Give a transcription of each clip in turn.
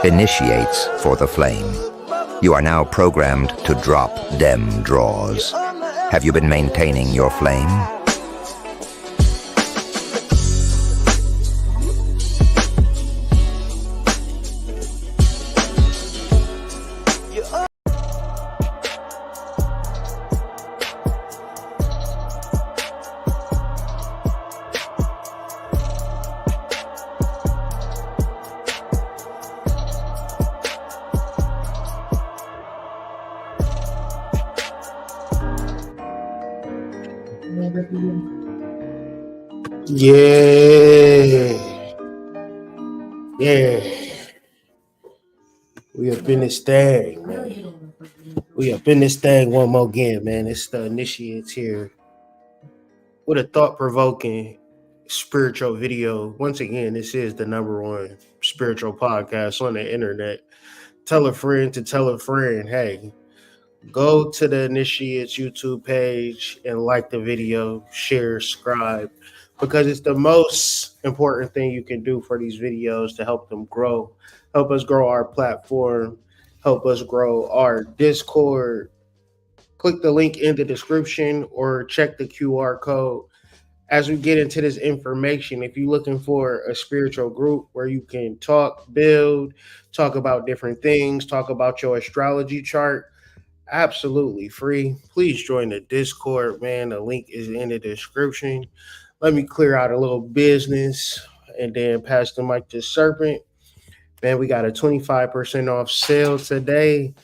initiates for the flame. You are now programmed to drop dem draws. Have you been maintaining your flame? Yeah. We up in this thing, man. We up in this thing one more again, man. It's the initiates here with a thought-provoking spiritual video. Once again, this is the #1 spiritual podcast on the internet. Tell a friend to tell a friend, hey, go to the Initiates YouTube page and like the video, share, subscribe, because it's the most important thing you can do for these videos to help them grow, help us grow our platform, help us grow our Discord. Click the link in the description or check the QR code. As we get into this information, if you're looking for a spiritual group where you can talk, build, talk about different things, talk about your astrology chart, absolutely free. Please join the Discord, man. The link is in the description. Let me clear out a little business and then pass the mic to Serpent. Man, we got a 25% off sale today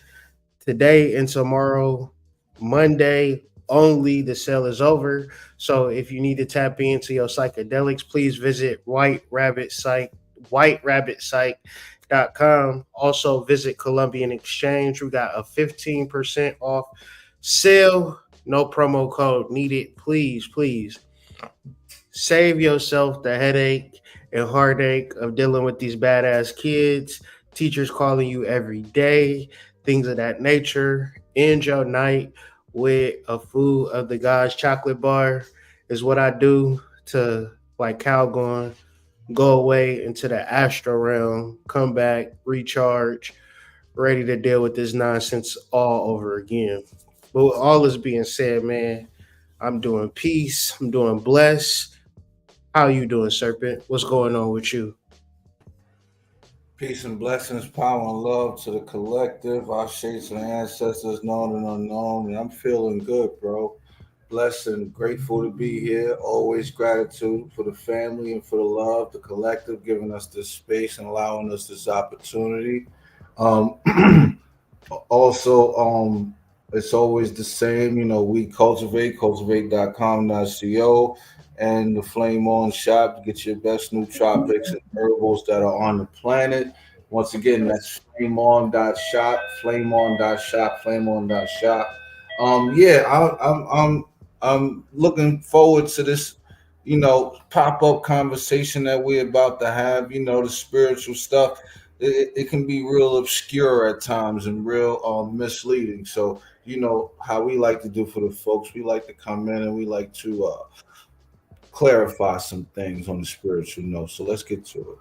and tomorrow, Monday only. The sale is over. So if you need to tap into your psychedelics, please visit whiterabbitsite.com. Also visit Columbian Exchange. We got a 15% off sale. No promo code needed. Please save yourself the headache and heartache of dealing with these badass kids, teachers calling you every day, things of that nature. End your night with a food of the gods chocolate bar is what I do to, like Calgon, go away into the astral realm, come back, recharge, ready to deal with this nonsense all over again. But with all this being said, man, I'm doing peace. I'm doing bless. How you doing, Serpent? What's going on with you? Peace and blessings, power and love to the collective, our shades and ancestors, known and unknown. And I'm feeling good, bro. Blessed and grateful to be here. Always gratitude for the family and for the love, the collective, giving us this space and allowing us this opportunity. Also, it's always the same. You know, we cultivate.com.co, and the Flame On shop to get your best nootropics and herbals that are on the planet. Once again, that's flameon.shop, flameon.shop, flameon.shop. I'm looking forward to this, pop-up conversation that we're about to have. The spiritual stuff. It can be real obscure at times and real misleading. So, how we like to do for the folks, we like to come in and we like to clarify some things on the spiritual note. So let's get to it.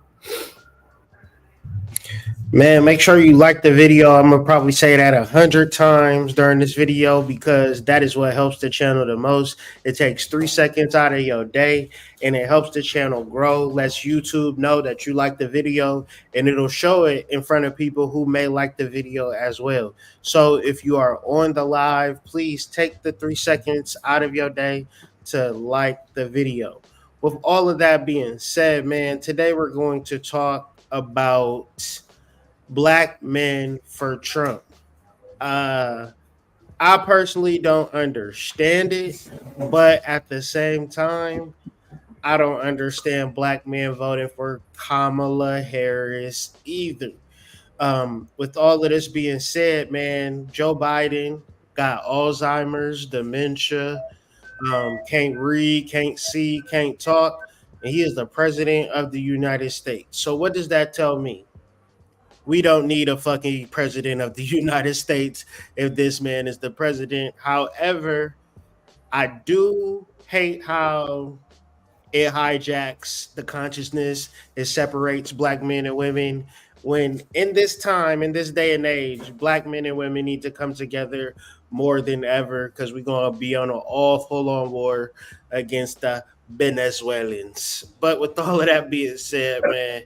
Man, make sure you like the video. I'm gonna probably say that 100 times during this video because that is what helps the channel the most. It takes 3 seconds out of your day and it helps the channel grow. Lets YouTube know that you like the video and it'll show it in front of people who may like the video as well. So if you are on the live, please take the 3 seconds out of your day to like the video. With all of that being said, man, today we're going to talk about Black men for Trump. I personally don't understand it, but at the same time, I don't understand black men voting for Kamala Harris either. With all of this being said, man, Joe Biden got Alzheimer's, dementia, can't read, can't see, can't talk, and he is the president of the United States. So what does that tell me? We don't need a fucking president of the United States if this man is the president. However, I do hate how it hijacks the consciousness. It separates black men and women. When in this time, in this day and age, black men and women need to come together more than ever because we're gonna be on an all full on war against the Venezuelans. But with all of that being said, man,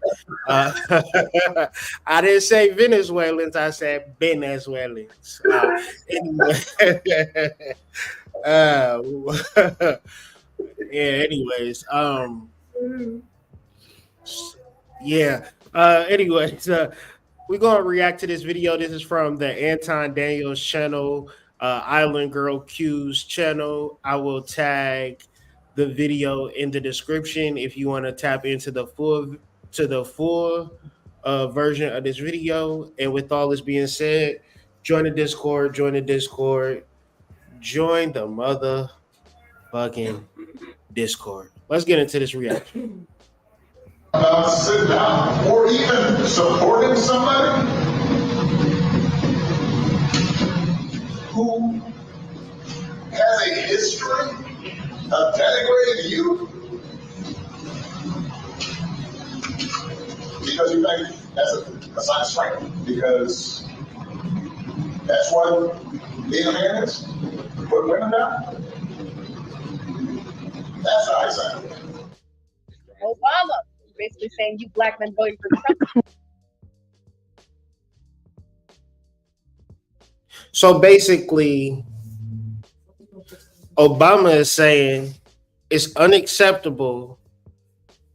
uh, I didn't say Venezuelans. I said Venezuelans. Anyway, uh, yeah. Anyways, yeah. Anyways, we're gonna react to this video. This is from the Anton Daniels channel, Island Girl Q's channel. I will tag the video in the description if you want to tap into the full version of this video. And with all this being said, join the Discord. Join the Discord. Join the motherfucking Discord. Let's get into this reaction. Sit down or even supporting somebody who has a history of denigrating you because you think that's a sign of strength, because that's what being a man is. Put women down. That's how I sound. Obama basically saying you black men voting for Trump. So basically, Obama is saying it's unacceptable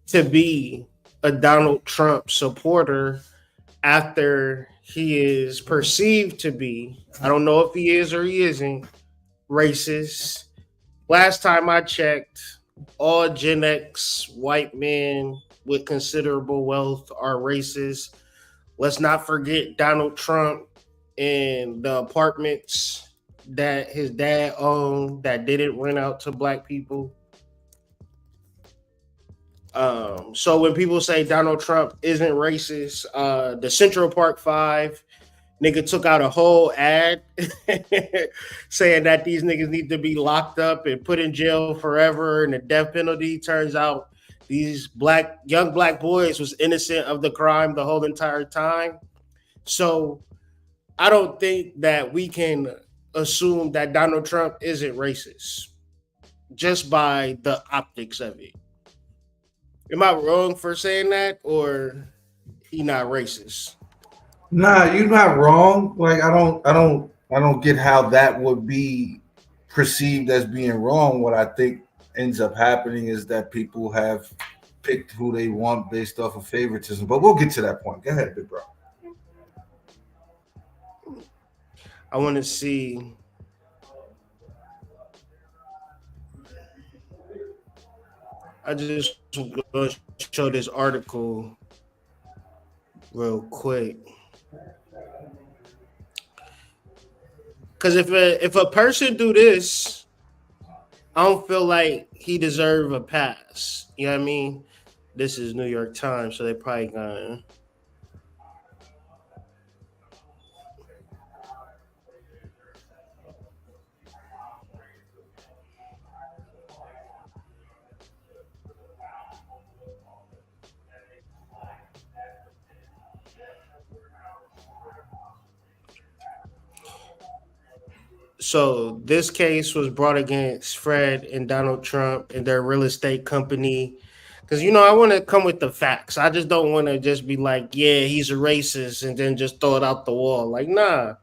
to be a Donald Trump supporter after he is perceived to be, I don't know if he is or he isn't, racist. Last time I checked, all Gen X white men with considerable wealth are racist. Let's not forget Donald Trump and the apartments that his dad owned that didn't rent out to black people. So when people say Donald Trump isn't racist, the Central Park Five nigga took out a whole ad saying that these niggas need to be locked up and put in jail forever and the death penalty. Turns out these young black boys was innocent of the crime the whole entire time. So I don't think that we can assume that Donald Trump isn't racist just by the optics of it. Am I wrong for saying that, or he not racist? Nah, you're not wrong. Like I don't get how that would be perceived as being wrong. What I think ends up happening is that people have picked who they want based off of favoritism. But we'll get to that point. Go ahead, big bro. I want to see. I just going to show this article real quick. Because if a person do this, I don't feel like he deserve a pass. You know what I mean? This is New York Times, so they probably gonna. So this case was brought against Fred and Donald Trump and their real estate company. Because, I want to come with the facts. I just don't want to just be like, yeah, he's a racist and then just throw it out the wall. Like, nah.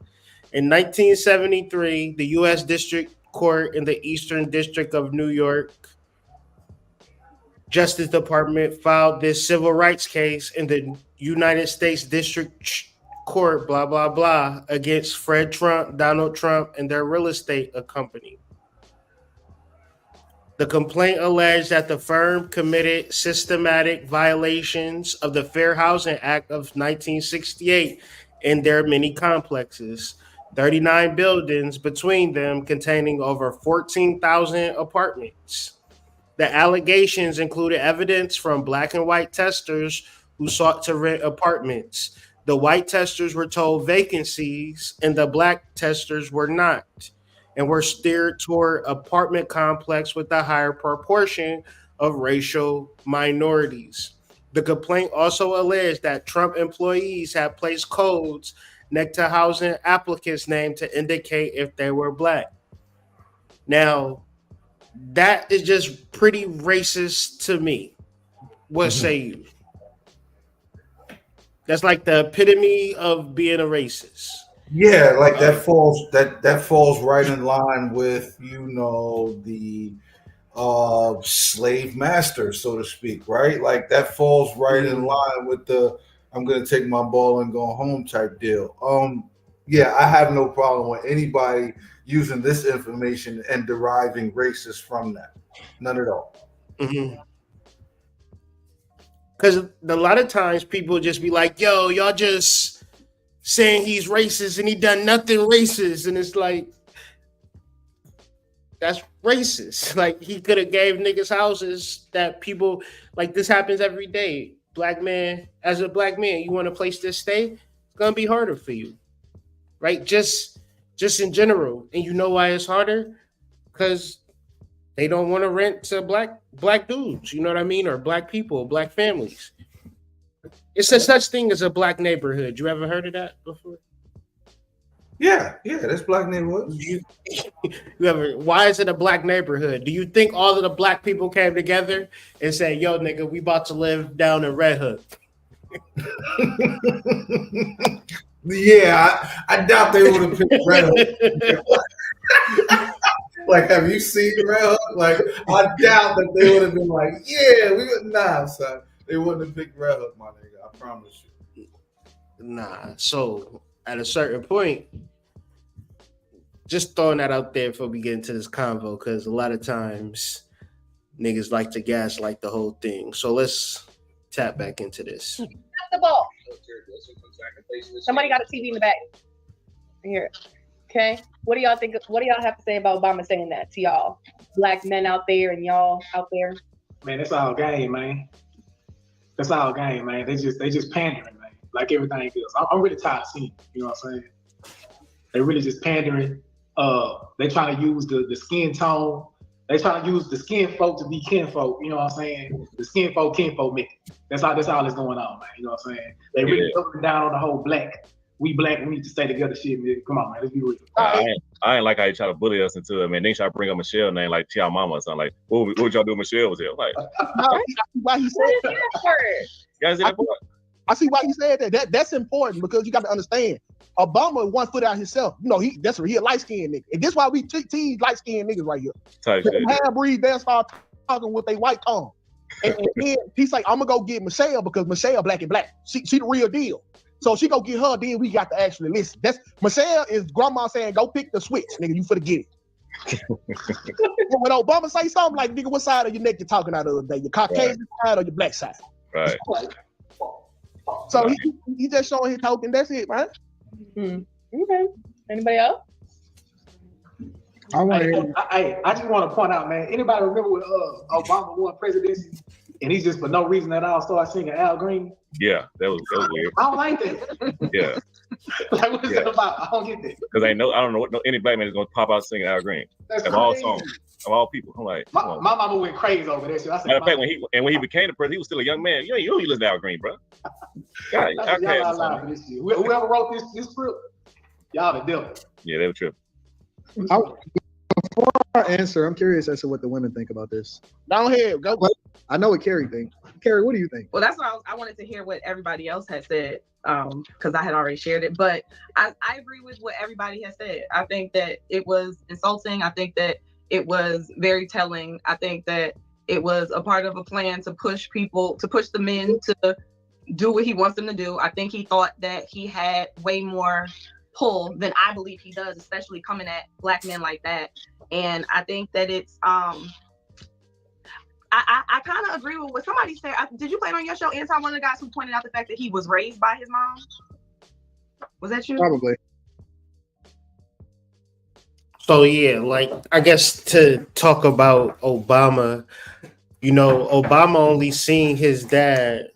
In 1973, the U.S. District Court in the Eastern District of New York Justice Department filed this civil rights case in the United States District Court, blah, blah, blah, against Fred Trump, Donald Trump, and their real estate company. The complaint alleged that the firm committed systematic violations of the Fair Housing Act of 1968 in their many complexes, 39 buildings between them containing over 14,000 apartments. The allegations included evidence from black and white testers who sought to rent apartments. The white testers were told vacancies and the black testers were not, and were steered toward apartment complex with a higher proportion of racial minorities. The complaint also alleged that Trump employees had placed codes next to housing applicants' name to indicate if they were black. Now, that is just pretty racist to me. What say you? That's like the epitome of being a racist. Yeah, like that falls right in line with the slave master, so to speak, right? Like that falls right in line with the I'm gonna take my ball and go home type deal. Yeah, I have no problem with anybody using this information and deriving racist from that. None at all. Because a lot of times people just be like, yo, y'all just saying he's racist and he done nothing racist. And it's like, that's racist. Like, he could have gave niggas houses that people, like, this happens every day. Black man, as a black man, you want a place to stay? It's going to be harder for you. Right? Just in general. And you know why it's harder? Because they don't want to rent to black dudes, you know what I mean? Or black people, black families. It's a such thing as a black neighborhood. You ever heard of that before? Yeah, that's black neighborhood. Why is it a black neighborhood? Do you think all of the black people came together and said, yo, nigga, we about to live down in Red Hook? Yeah, I doubt they would have picked Red Hook. Like, have you seen Red Hook? Like, I doubt that they would have been like, yeah, we would son. They wouldn't have picked Red Hook, my nigga. I promise you. Nah. So at a certain point, just throwing that out there before we get into this convo, because a lot of times niggas like to gaslight the whole thing. So let's tap back into this. Pass the ball. Somebody got a TV in the back. Here. Okay. What do y'all think? What do y'all have to say about Obama saying that to y'all, black men out there and y'all out there? Man, it's all game, man. That's all game, man. They just pandering, man. Like everything else. I'm really tired of seeing it. You know what I'm saying? They really just pandering. They trying to use the skin tone. They trying to use the skin folk to be kinfolk. You know what I'm saying? The skin folk, kinfolk mix. That's all that's going on, man. You know what I'm saying? They really doubling down on the whole black. We black, we need to stay together shit, man. Come on, man. Let's be real. I ain't like how you try to bully us into it, man. Then try to bring up Michelle name like Tia Mama or something. Like, what would y'all do if Michelle was here? Like, why he said that? You guys see that part? I see why he said that. That's important because you got to understand. Obama 1 foot out himself. You know, he a light-skinned nigga. And this why we tease light-skinned niggas right here. Half-breed, they start talking with their white tongue. And then he's like, I'm gonna go get Michelle because Michelle black and black. She the real deal. So she go get her, then we got to actually listen. That's Michelle is grandma saying, go pick the switch, nigga, you finna get it. When Obama say something like, nigga, what side of your neck you talking out of today? Your Caucasian side or your black side? Right. So he just showing his token, that's it, man. Okay. Anybody else? I just want to point out, man. Anybody remember when Obama won presidency and he just for no reason at all started singing Al Green? Yeah, that was weird. I don't like that. Yeah. Like, what is that about? I don't get that. Because I don't know what any black man is going to pop out singing Al Green. That's of crazy. all songs, of all people. I'm like, my mama went crazy over that shit. I said, matter of fact, when he became the president, he was still a young man. You don't listen to Al Green, bro. God, whoever wrote this script, y'all the devil. Yeah, they were tripping. Before I answer, I'm curious as to what the women think about this. Go ahead, go. I know what Carrie thinks. Carrie, what do you think? Well, that's what I wanted to hear what everybody else had said, because I had already shared it. But I agree with what everybody has said. I think that it was insulting. I think that it was very telling. I think that it was a part of a plan to push the men to do what he wants them to do. I think he thought that he had way more pull than I believe he does, especially coming at black men like that. And I think that it's I kind of agree with what somebody said. Did you play it on your show? Anton, one of the guys who pointed out the fact that he was raised by his mom. Was that you? Probably. So yeah, like I guess to talk about Obama, you know, Obama only seen his dad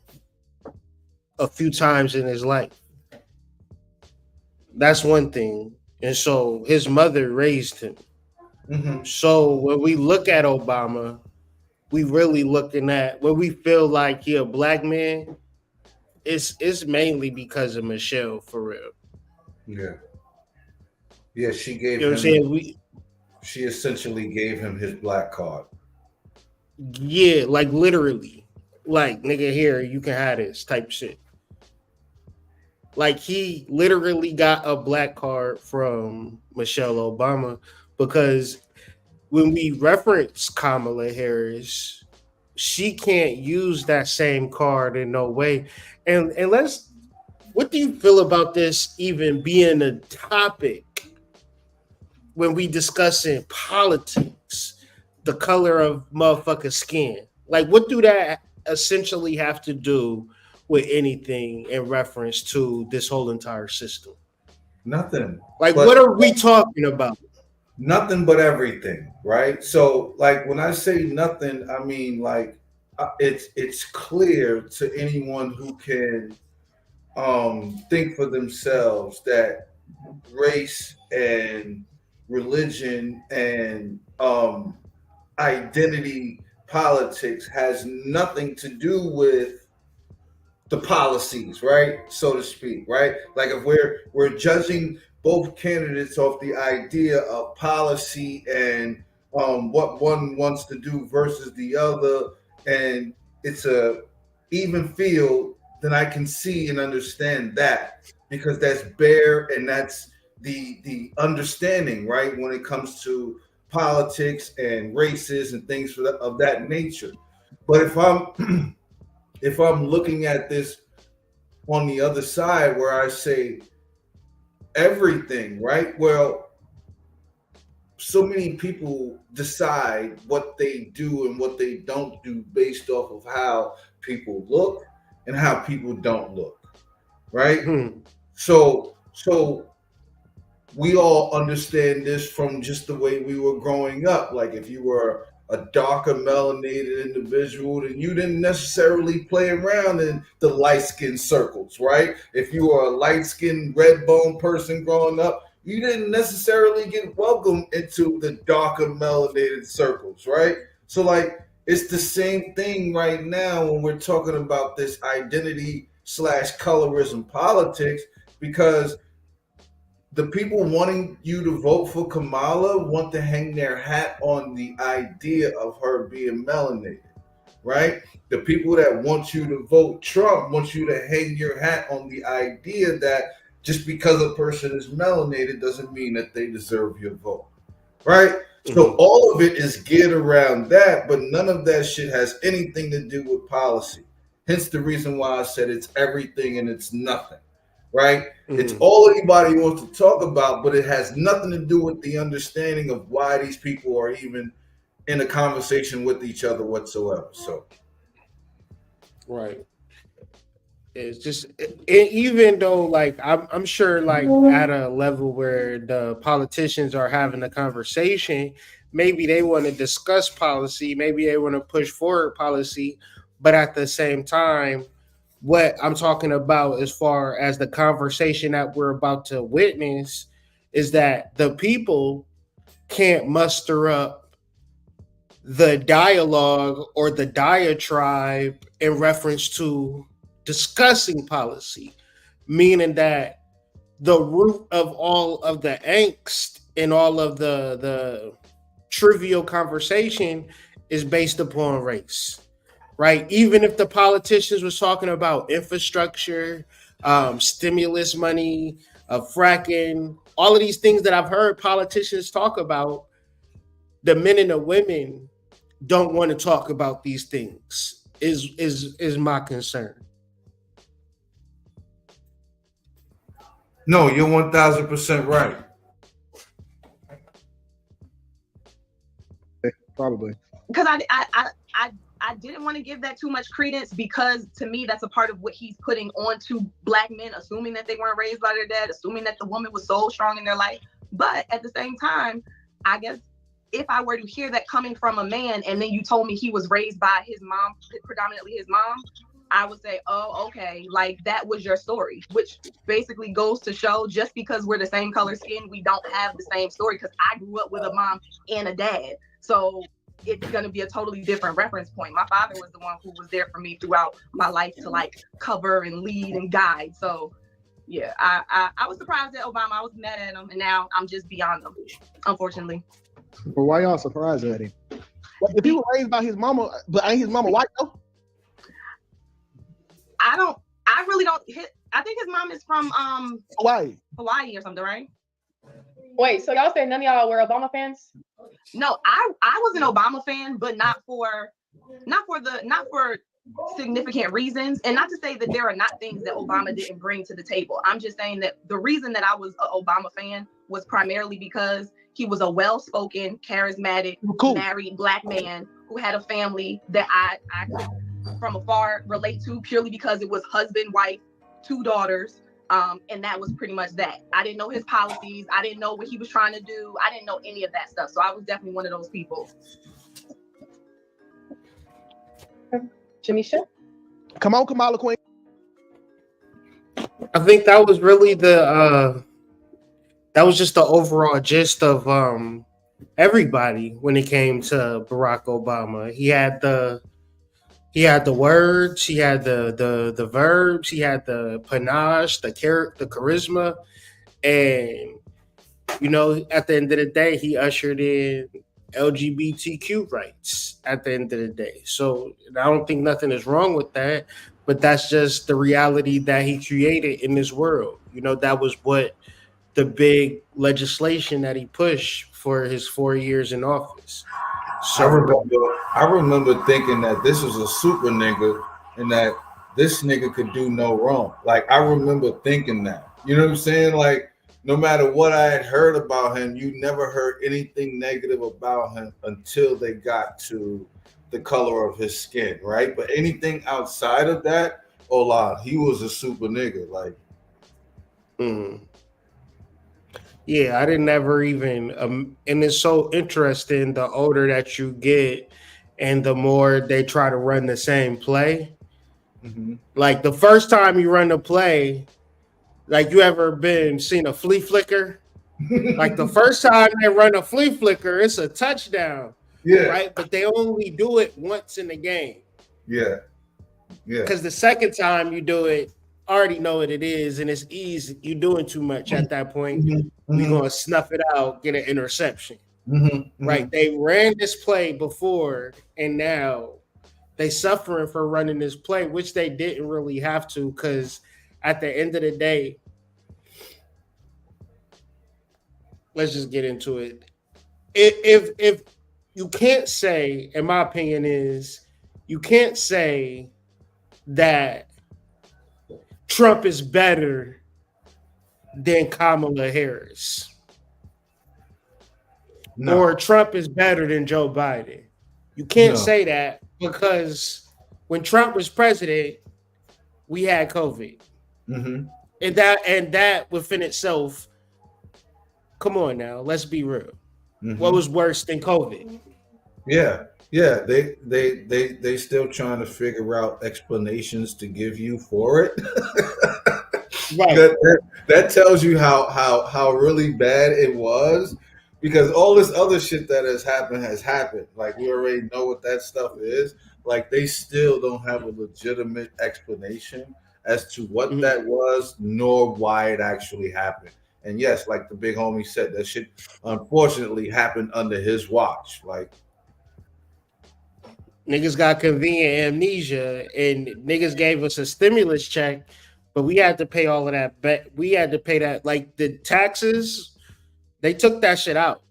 a few times in his life. That's one thing. And so his mother raised him. Mm-hmm. So when we look at Obama, we really looking at when we feel like he a black man, it's mainly because of Michelle, for real. Yeah. Yeah, she gave You know what I'm him. saying? She essentially gave him his black card. Yeah, like literally, like nigga, here you can have this type shit. Like he literally got a black card from Michelle Obama because when we reference Kamala Harris, she can't use that same card in no way. And let's, what do you feel about this even being a topic when we discussing politics, the color of motherfucker skin? Like, what do that essentially have to do with anything in reference to this whole entire system? Nothing. Like, what are we talking about? Nothing but everything, right? So, like, when I say nothing, I mean like it's clear to anyone who can think for themselves that race and religion and identity politics has nothing to do with the policies, right? So to speak, right? Like if we're judging both candidates off the idea of policy and what one wants to do versus the other, and it's a even field, then I can see and understand that because that's bare and that's the understanding, right? When it comes to politics and races and things of that nature. But if I'm if I'm looking at this on the other side where I say everything, right? Well, so many people decide what they do and what they don't do based off of how people look and how people don't look, right? So we all understand this from just the way we were growing up. Like if you were a darker melanated individual, then you didn't necessarily play around in the light-skinned circles, right? If you were a light-skinned, red-bone person growing up, you didn't necessarily get welcomed into the darker melanated circles, right? So like, it's the same thing right now when we're talking about this identity / colorism politics, because the people wanting you to vote for Kamala want to hang their hat on the idea of her being melanated, right? The people that want you to vote Trump want you to hang your hat on the idea that just because a person is melanated doesn't mean that they deserve your vote, right? So all of it is geared around that, but none of that shit has anything to do with policy. Hence the reason why I said it's everything and it's nothing. Right? It's all anybody wants to talk about, but it has nothing to do with the understanding of why these people are even in a conversation with each other whatsoever. So, right. It's just even though like I'm sure like at a level where the politicians are having a conversation, maybe they want to discuss policy, maybe they want to push forward policy, but at the same time, what I'm talking about as far as the conversation that we're about to witness is that the people can't muster up the dialogue or the diatribe in reference to discussing policy, meaning that the root of all of the angst and all of the trivial conversation is based upon race. Right, even if the politicians was talking about infrastructure, stimulus money, fracking, all of these things that I've heard politicians talk about, the men and the women don't want to talk about these things. Is my concern. No, you're 1000% right. Probably because I didn't want to give that too much credence, because to me that's a part of what he's putting onto black men, assuming that they weren't raised by their dad, assuming that the woman was so strong in their life. But at the same time, I guess if I were to hear that coming from a man and then you told me he was raised by his mom, predominantly his mom, I would say, oh, okay, like that was your story, which basically goes to show just because we're the same color skin, we don't have the same story, because I grew up with a mom and a dad. So it's going to be a totally different reference point. My father was the one who was there for me throughout my life to like cover and lead and guide. So yeah, I was surprised at Obama. I was mad at him, and now I'm just beyond him, unfortunately. But why y'all surprised at him? Well, if he was raised by his mama, but ain't his mama white though? I really don't. I think his mom is from Hawaii or something, right? Wait, so y'all say none of y'all were Obama fans? No, I was an Obama fan, but not for significant reasons. And not to say that there are not things that Obama didn't bring to the table. I'm just saying that the reason that I was an Obama fan was primarily because he was a well-spoken, charismatic, married Black man who had a family that I could from afar relate to, purely because it was husband, wife, 2 daughters. And that was pretty much that. I didn't know his policies. I didn't know what he was trying to do. I didn't know any of that stuff. So I was definitely one of those people. Jamisha? Come on, Kamala Queen. I think that was really that was just the overall gist of everybody when it came to Barack Obama. He had the words, he had the verbs, he had the panache, the charisma, and at the end of the day, he ushered in LGBTQ rights at the end of the day. So I don't think nothing is wrong with that, but that's just the reality that he created in this world. That was what the big legislation that he pushed for his 4 years in office. So I remember thinking that this was a super nigga and that this nigga could do no wrong. Like, I remember thinking that. You know what I'm saying? Like, no matter what I had heard about him, you never heard anything negative about him until they got to the color of his skin, right? But anything outside of that, he was a super nigga. Like, yeah, I didn't ever even, and it's so interesting, the older that you get and the more they try to run the same play. Mm-hmm. Like the first time you run the play, like you ever seen a flea flicker? Like the first time they run a flea flicker, it's a touchdown. Yeah. Right? But they only do it once in the game. Yeah. Yeah. Because the second time you do it, already know what it is, and it's easy. You're doing too much at that point. We're going to snuff it out, get an interception. Right? They ran this play before, and now they suffering for running this play, which they didn't really have to, because at the end of the day, let's just get into it. If you can't say, in my opinion, you can't say that Trump is better than Kamala Harris. No. Or Trump is better than Joe Biden. You can't say that, because when Trump was president, we had COVID. And that within itself, come on now, let's be real. What was worse than COVID? Yeah. They still trying to figure out explanations to give you for it. Right. That tells you how really bad it was, because all this other shit that has happened. Like, we already know what that stuff is. Like, they still don't have a legitimate explanation as to what that was, nor why it actually happened. And yes, like the big homie said, that shit unfortunately happened under his watch. Like, niggas got convenient amnesia, and niggas gave us a stimulus check, but we had to pay all of that. But we had to pay that, like the taxes, they took that shit out.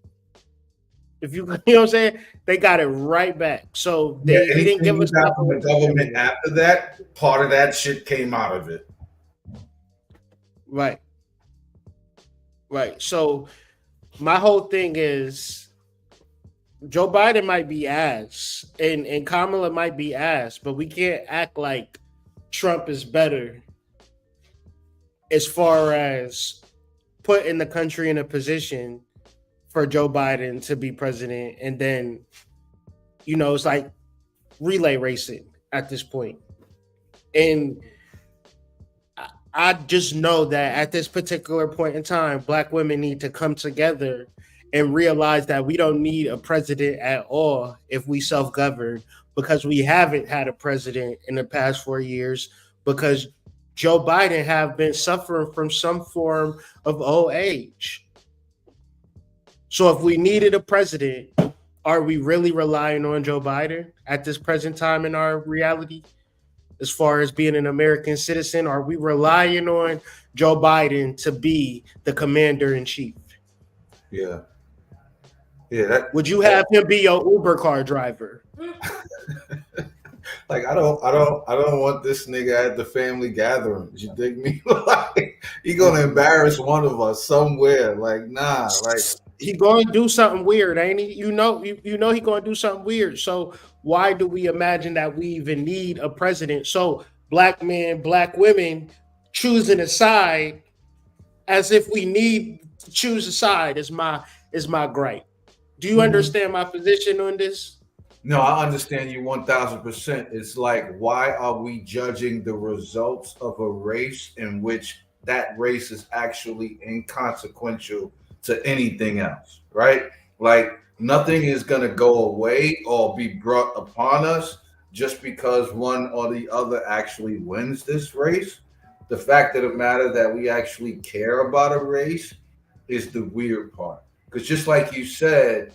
If you know what I'm saying, they got it right back. So they didn't give us from the government after that. Part of that shit came out of it. Right. So my whole thing is, Joe Biden might be ass and Kamala might be ass, but we can't act like Trump is better as far as putting the country in a position for Joe Biden to be president. And then, it's like relay racing at this point. And I just know that at this particular point in time, Black women need to come together and realize that we don't need a president at all if we self-govern, because we haven't had a president in the past 4 years, because Joe Biden have been suffering from some form of old age. So if we needed a president, are we really relying on Joe Biden at this present time in our reality? As far as being an American citizen, are we relying on Joe Biden to be the commander in chief? Yeah. Yeah. Would you have him be your Uber car driver? Like, I don't want this nigga at the family gatherings. You dig me? Like, he gonna embarrass one of us somewhere. Like, nah. Like, he going to do something weird, ain't he? You know he going to do something weird. So why do we imagine that we even need a president? So black men, black women choosing a side as if we need to choose a side is my gripe. Do you understand my position on this? No, I understand you 1000%. It's like, why are we judging the results of a race in which that race is actually inconsequential to anything else, right? Like, nothing is going to go away or be brought upon us just because one or the other actually wins this race. The fact of the matter that we actually care about a race is the weird part. Because just like you said,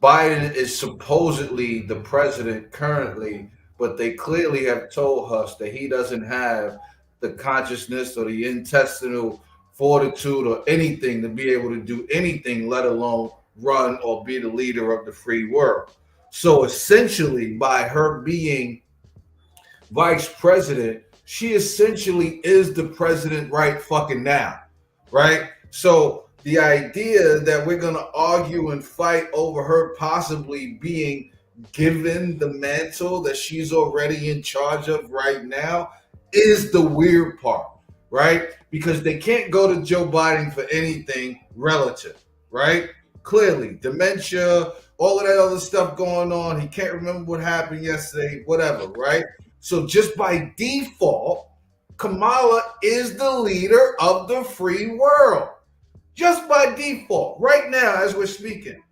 Biden is supposedly the president currently, but they clearly have told us that he doesn't have the consciousness or the intestinal fortitude or anything to be able to do anything, let alone run or be the leader of the free world. So essentially, by her being vice president, she essentially is the president right fucking now, right? So the idea that we're going to argue and fight over her possibly being given the mantle that she's already in charge of right now is the weird part, right? Because they can't go to Joe Biden for anything relative, right? Clearly, dementia, all of that other stuff going on. He can't remember what happened yesterday, whatever, right? So just by default, Kamala is the leader of the free world. Just by default, right now as we're speaking.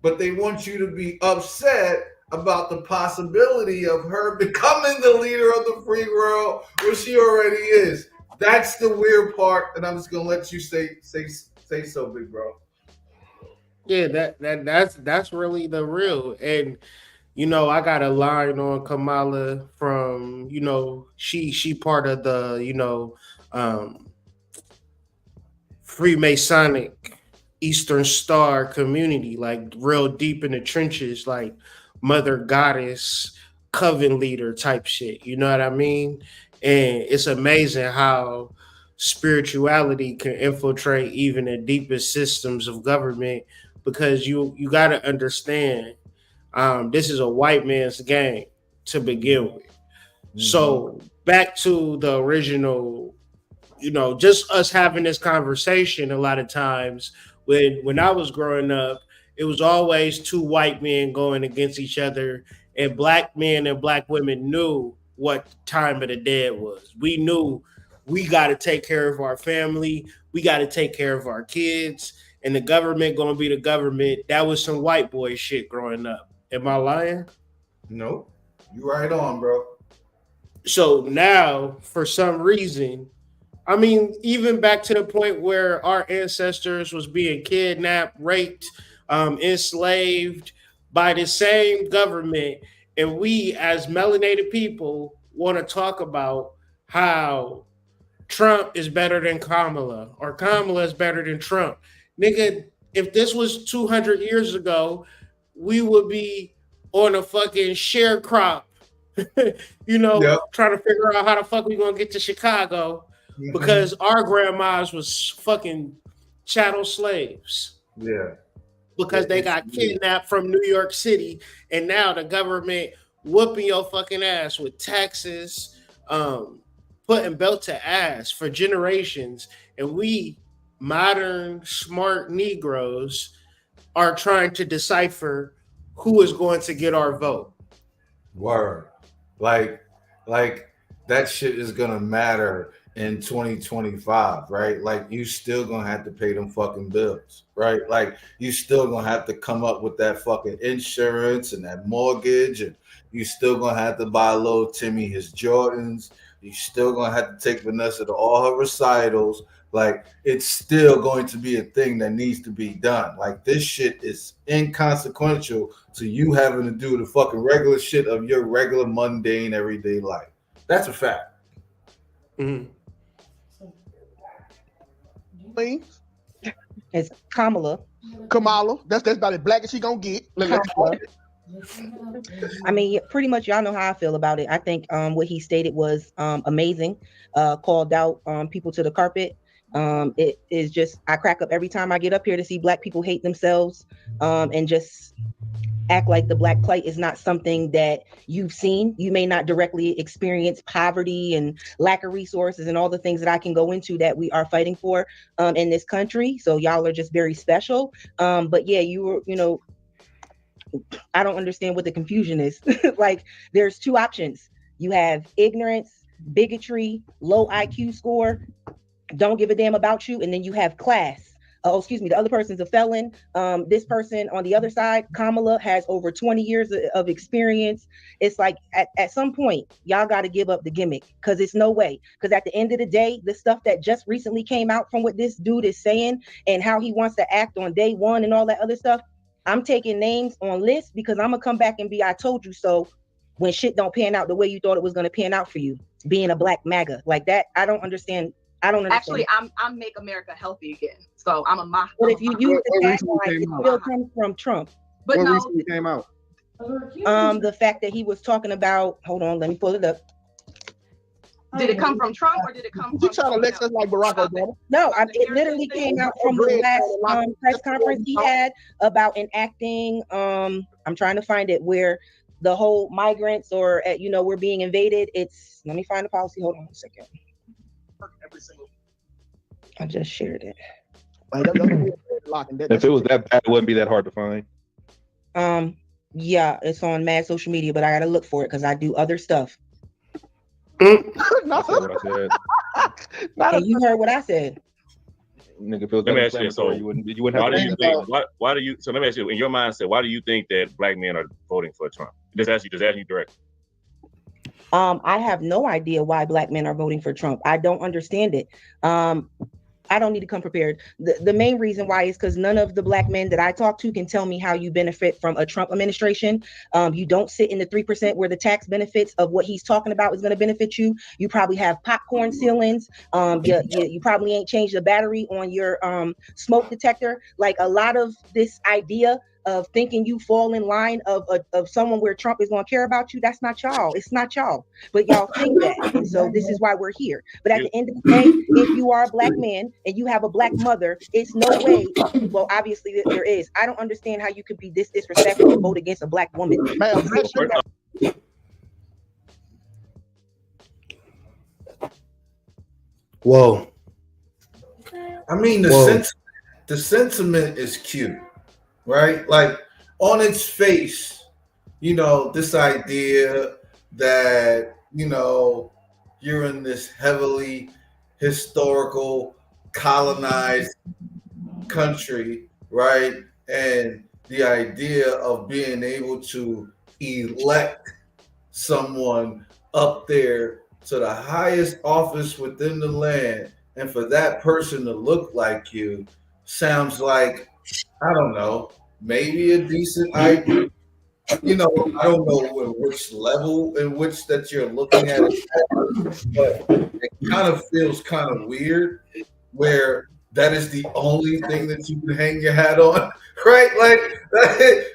But they want you to be upset about the possibility of her becoming the leader of the free world, which she already is. That's the weird part, and I'm just gonna let you say so, big bro. Yeah, that's really the real. And I got a line on Kamala from she part of the Freemasonic Eastern Star community, like real deep in the trenches, like mother goddess, coven leader type shit. You know what I mean? And it's amazing how spirituality can infiltrate even the deepest systems of government, because you got to understand, this is a white man's game to begin with. Mm-hmm. So back to the original, just us having this conversation, a lot of times when I was growing up, it was always two white men going against each other, and black men and black women knew what time of the day it was. We knew we got to take care of our family. We got to take care of our kids, and the government going to be the government. That was some white boy shit growing up. Am I lying? No, you right on, bro. So now, for some reason, I mean, even back to the point where our ancestors was being kidnapped, raped, enslaved by the same government, and we as melanated people want to talk about how Trump is better than Kamala or Kamala is better than Trump. Nigga, if this was 200 years ago, we would be on a fucking sharecrop, trying to figure out how the fuck we gonna get to Chicago, because our grandmas was fucking chattel slaves. Yeah. Because they got kidnapped from New York City, and now the government whooping your fucking ass with taxes, putting belt to ass for generations, and we modern smart Negroes are trying to decipher who is going to get our vote. Word. Like that shit is gonna matter in 2025, right? Like you still gonna have to pay them fucking bills, right? Like you still gonna have to come up with that fucking insurance and that mortgage, and you still gonna have to buy little Timmy his Jordans. You still gonna have to take Vanessa to all her recitals. Like it's still going to be a thing that needs to be done. Like this shit is inconsequential to you having to do the fucking regular shit of your regular mundane everyday life. That's a fact. Mm-hmm. It's Kamala. That's about as black as she gonna get. I mean, pretty much y'all know how I feel about it. I think what he stated was amazing. Called out people to the carpet. It is just, I crack up every time I get up here to see black people hate themselves and just act like the black plight is not something that you've seen. You may not directly experience poverty and lack of resources and all the things that I can go into that we are fighting for in this country. So y'all are just very special. But yeah, I don't understand what the confusion is. Like there's two options. You have ignorance, bigotry, low IQ score, don't give a damn about you. And then you have class. The other person's a felon. This person on the other side, Kamala, has over 20 years of experience. It's like at some point, y'all got to give up the gimmick because it's no way. Because at the end of the day, the stuff that just recently came out from what this dude is saying and how he wants to act on day one and all that other stuff, I'm taking names on lists because I'm going to come back and be, I told you so, when shit don't pan out the way you thought it was going to pan out for you. Being a black MAGA like that, I don't understand. Actually, I'm Make America Healthy Again. So I'm a MAGA. But if you use the tagline, it still comes from Trump. But what no, recently came out? The fact that he was talking about, hold on, let me pull it up. Did it come from Trump or did it come from? You trying to lecture us like Barack Obama? No, it literally came out from the last press conference he had about enacting. I'm trying to find it where the whole migrants or we're being invaded. It's, let me find the policy. Hold on a second. I just shared it. If it was that bad, it wouldn't be that hard to find. Yeah, it's on mad social media, but I gotta look for it because I do other stuff. That's what I said. And you heard what I said. Nigga, if it was Let me ask you, so you wouldn't have why to do you think? Why do you? So let me ask you, in your mindset, why do you think that black men are voting for Trump? Just ask you directly. I have no idea why black men are voting for Trump. I don't understand it. I don't need to come prepared. The main reason why is because none of the black men that I talk to can tell me how you benefit from a Trump administration. You don't sit in the 3% where the tax benefits of what he's talking about is going to benefit you. You probably have popcorn ceilings. You probably ain't changed the battery on your smoke detector. Like a lot of this idea of thinking you fall in line of someone where Trump is going to care about you. That's not y'all. It's not y'all. But y'all think that. And so this is why we're here. But at the end of the day, if you are a black man and you have a black mother, it's no way. Well, obviously there is. I don't understand how you could be this disrespectful and vote against a black woman. Whoa. I mean, the sentiment is cute, right? Like on its face, this idea that, you're in this heavily historical colonized country, right? And the idea of being able to elect someone up there to the highest office within the land, and for that person to look like you sounds like, I don't know, maybe a decent idea. I don't know in which level in which that you're looking at it, but it kind of feels kind of weird where that is the only thing that you can hang your hat on, right? Like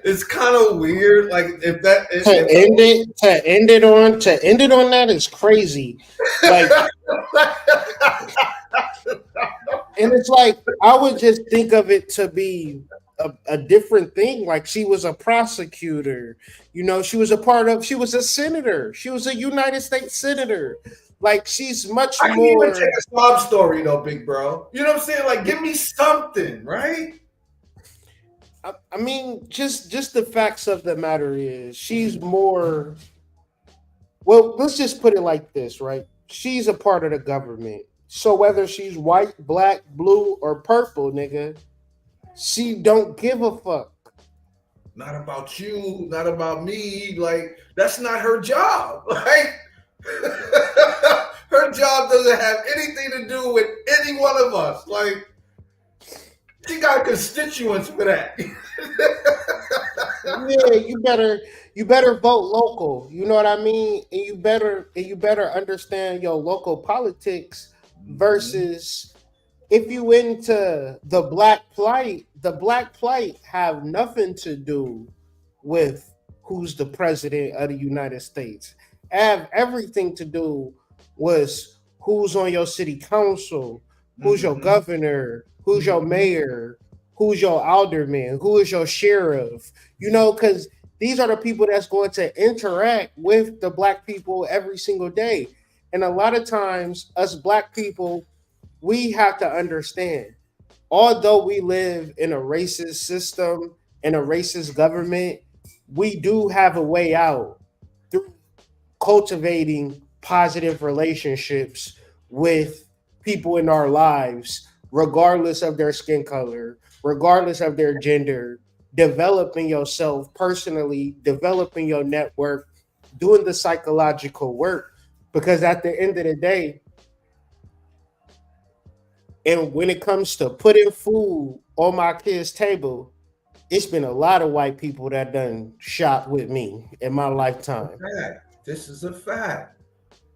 it's kind of weird. Like if that to end it on that is crazy. Like, and it's like I would just think of it to be a different thing. Like she was a prosecutor, she was a senator. She was a United States senator. Like she's much more. I can't even take a sob story though, big bro. You know what I'm saying? Like give me something, right? I mean, just the facts of the matter is she's more. Well, let's just put it like this, right? She's a part of the government. So whether she's white, black, blue, or purple, nigga, she don't give a fuck. Not about you, not about me. Like, that's not her job. Like, her job doesn't have anything to do with any one of us. Like, she got constituents for that. Yeah, you better vote local. You know what I mean? And you better understand your local politics versus if you into the black plight have nothing to do with who's the president of the United States. Have everything to do with who's on your city council, who's your governor, who's your mayor, who's your alderman, who is your sheriff. You know, because these are the people that's going to interact with the black people every single day. And a lot of times, us black people, we have to understand, although we live in a racist system and a racist government, we do have a way out through cultivating positive relationships with people in our lives, regardless of their skin color, regardless of their gender, developing yourself personally, developing your network, doing the psychological work. Because at the end of the day, and when it comes to putting food on my kids' table, it's been a lot of white people that done shop with me in my lifetime. This is a fact.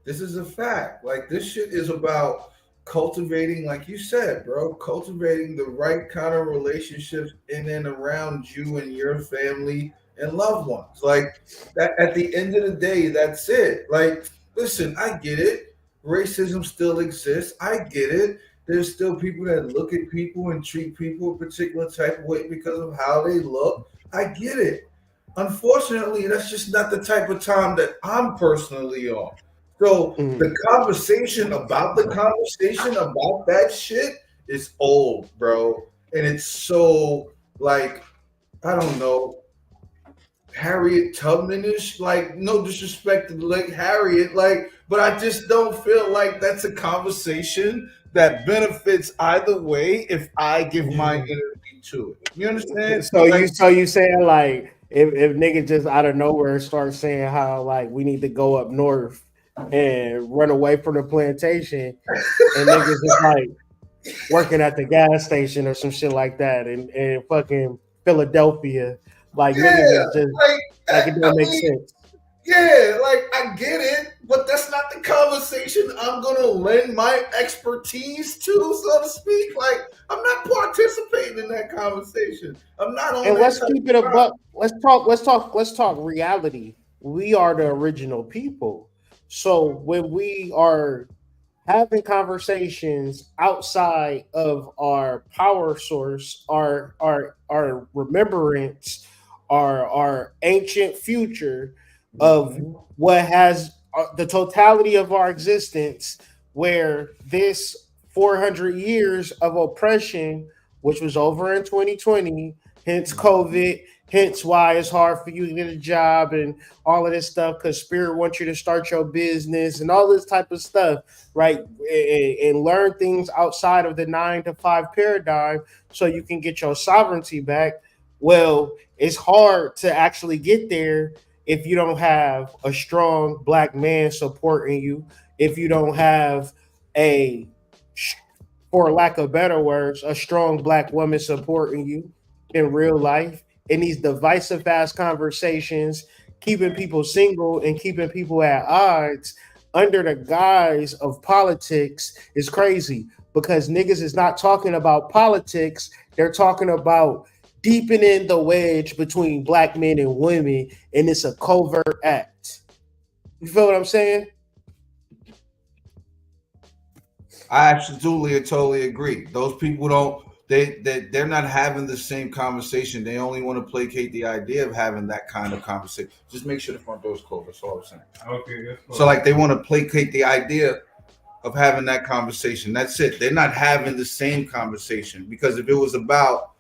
This is a fact. Like, this shit is about cultivating, like you said, bro, cultivating the right kind of relationships in and around you and your family and loved ones. Like, that at the end of the day, that's it. Like, listen, I get it. Racism still exists. I get it. There's still people that look at people and treat people a particular type of way because of how they look. I get it. Unfortunately, that's just not the type of time that I'm personally on. So the conversation about that shit is old, bro. And it's so, like, I don't know, Harriet Tubman-ish. Like, no disrespect to like Harriet, like, but I just don't feel like that's a conversation that benefits either way if I give my energy to it. You understand? So you saying like if niggas just out of nowhere start saying how like we need to go up north and run away from the plantation, and niggas just like working at the gas station or some shit like that in fucking Philadelphia, like niggas is just like it don't make sense. Yeah, like I get it, but that's not the conversation I'm gonna lend my expertise to, so to speak. Like, I'm not participating in that conversation. I'm not on. And let's keep it a buck. Let's talk reality. We are the original people. So when we are having conversations outside of our power source, our remembrance, our ancient future of what has the totality of our existence, where this 400 years of oppression, which was over in 2020, hence COVID, hence why it's hard for you to get a job and all of this stuff, because Spirit wants you to start your business and all this type of stuff, right? And learn things outside of the 9-to-5 paradigm so you can get your sovereignty back. Well, it's hard to actually get there if you don't have a strong black man supporting you, if you don't have for lack of better words, a strong black woman supporting you in real life, in these divisive ass conversations, keeping people single and keeping people at odds under the guise of politics is crazy, because niggas is not talking about politics. They're talking about deepening the wedge between black men and women, and it's a covert act. You feel what I'm saying? I absolutely and totally agree. Those people don't. They're not having the same conversation. They only want to placate the idea of having that kind of conversation. Just make sure the front door is closed. That's all I'm saying. Okay. That's cool. So like they want to placate the idea of having that conversation. That's it. They're not having the same conversation, because if it was about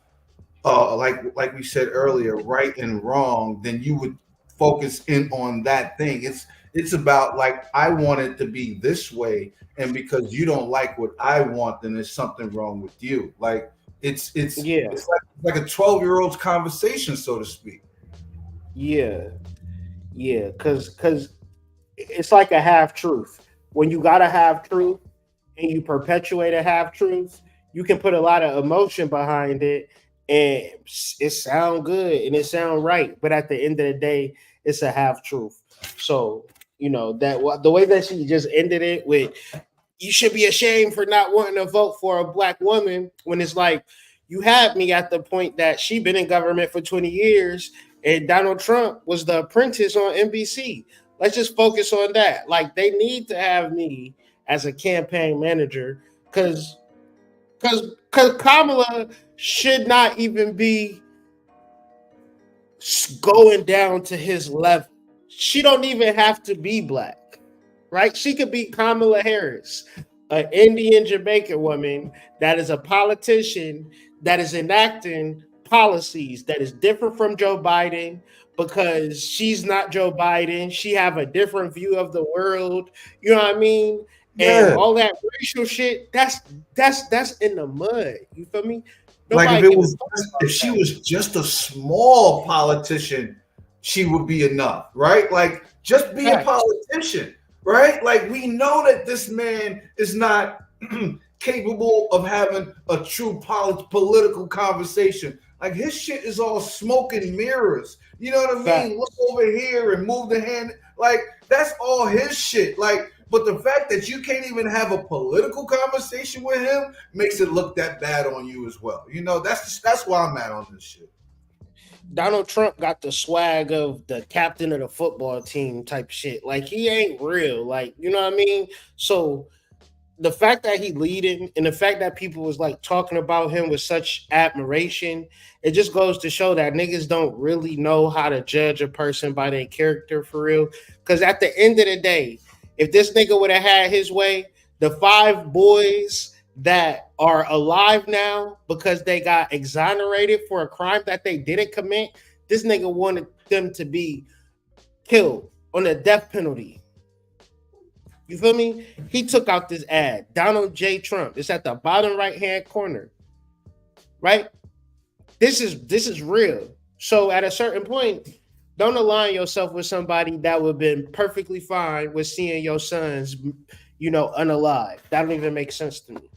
like we said earlier, right and wrong, then you would focus in on that thing. It's about like, I want it to be this way, and because you don't like what I want, then there's something wrong with you. Like it's like a 12-year-old's conversation, so to speak. Yeah, because it's like a half truth. When you got a half truth and you perpetuate a half truth, you can put a lot of emotion behind it, and it sound good and it sound right. But at the end of the day, it's a half truth. So that the way that she just ended it with, you should be ashamed for not wanting to vote for a black woman, when it's like, you had me at the point that she been in government for 20 years and Donald Trump was the apprentice on NBC. Let's just focus on that. Like, they need to have me as a campaign manager, because Kamala should not even be going down to his level. She don't even have to be black, right? She could be Kamala Harris, an Indian Jamaican woman that is a politician that is enacting policies that is different from Joe Biden, because she's not Joe Biden. She have a different view of the world. You know what I mean? Yeah. And all that racial shit, that's in the mud. You feel me? Like if she was just a small politician, she would be enough, right? Like, just be a politician, right? Like, we know that this man is not capable of having a true political conversation. Like, his shit is all smoke and mirrors. You know what I mean? Look over here and move the hand. Like, that's all his shit. Like, but the fact that you can't even have a political conversation with him makes it look that bad on you as well. That's why I'm at on this shit. Donald Trump got the swag of the captain of the football team type shit. Like, he ain't real. Like, you know what I mean? So the fact that he leading, and the fact that people was like talking about him with such admiration, it just goes to show that niggas don't really know how to judge a person by their character for real. Because at the end of the day, if this nigga would have had his way, the 5 boys that are alive now because they got exonerated for a crime that they didn't commit, this nigga wanted them to be killed on a death penalty. You feel me? He took out this ad, Donald J. Trump. It's at the bottom right-hand corner, right? This is real. So at a certain point, don't align yourself with somebody that would have been perfectly fine with seeing your sons, unalive. That don't even make sense to me.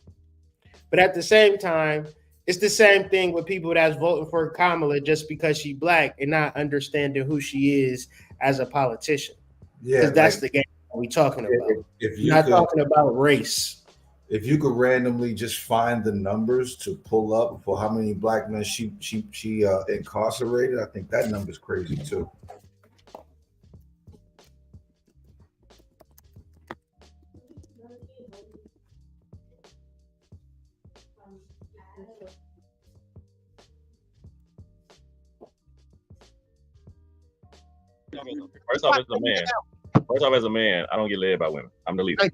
But at the same time, it's the same thing with people that's voting for Kamala just because she's black and not understanding who she is as a politician. Yeah, because that's the game we talking about. You're not talking about race. If you could randomly just find the numbers to pull up for how many black men she incarcerated, I think that number's crazy too. First off, as a man, I don't get led by women. I'm the leader.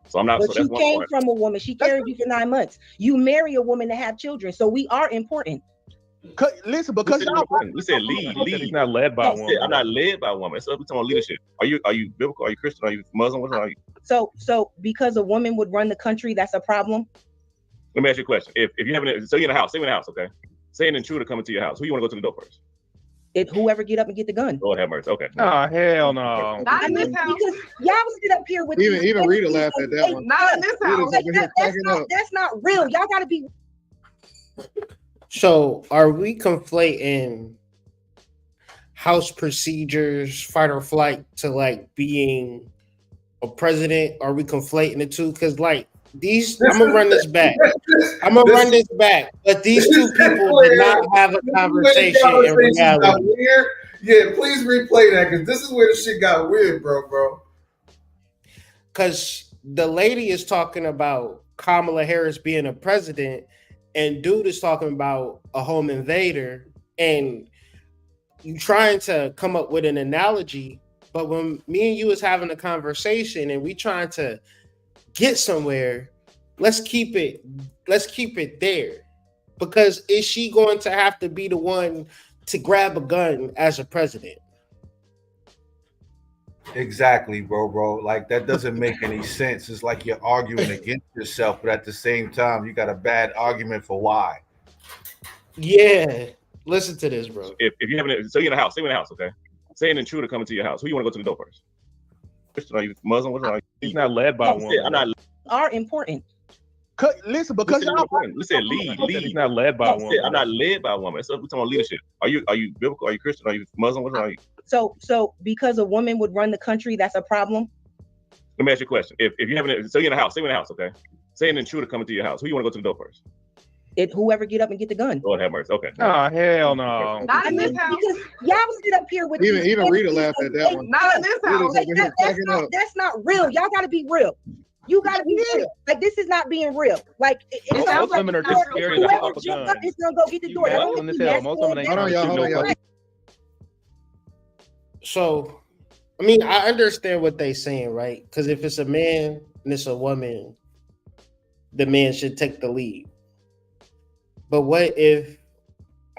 So I'm not. But so you came from a woman. She carried you for 9 months. You marry a woman to have children. So we are important. Listen, because we said lead. He's not led by a woman. I'm not led by a woman. So we're talking about leadership. Are you biblical? Are you Christian? Are you Muslim? What are you? So because a woman would run the country, that's a problem. Let me ask you a question. If you have so you're in a house, say you're in a house, okay? Say an intruder coming to your house. Who you want to go to the door first? Whoever get up and get the gun. Lord have mercy. Okay. Oh hell no! Not in this house. Because y'all sit up here with even Rita laughed at that one. Not in this house. Like, that's not real. Y'all gotta be. So are we conflating house procedures, fight or flight, to like being a president? Are we conflating the two? Because like I'm gonna run this back. But these two people did not have a conversation in reality. Yeah, please replay that, because this is where the shit got weird, bro. Because the lady is talking about Kamala Harris being a president, and dude is talking about a home invader, and you trying to come up with an analogy. But when me and you was having a conversation and we trying to get somewhere, let's keep it there. Because is she going to have to be the one to grab a gun as a president? Exactly, bro. Like that doesn't make any sense. It's like you're arguing against yourself, but at the same time, you got a bad argument for why. Yeah. Listen to this, bro. If you have so you're in a house, okay? Say an intruder coming to your house. Who you want to go to the door first? Christian, are you Muslim? What are you? He's not led by one. I'm not. Are important. Listen, because listen, lead. He's not led by one. I'm not led by a woman. So we're talking about leadership. Are you biblical? Are you Christian? Are you Muslim? What are you? So because a woman would run the country, that's a problem. Let me ask you a question. If you have so you're in a house, okay? Say an intruder coming to your house. Who you want to go to the door first? Whoever get up and get the gun. Lord have mercy. Okay. Oh hell no. Not in this house. Because y'all sit up here with Even Rita laughed at that one. Not in this house. Like, that's not real. Y'all gotta be real. You gotta be real. Like this is not being real. Like it sounds like women are just scared to whoever pop a jump gun. up is gonna go get the door. Most women ain't Hold on, y'all. So, I mean, I understand what they saying, right? Because if it's a man and it's a woman, the man should take the lead. But what if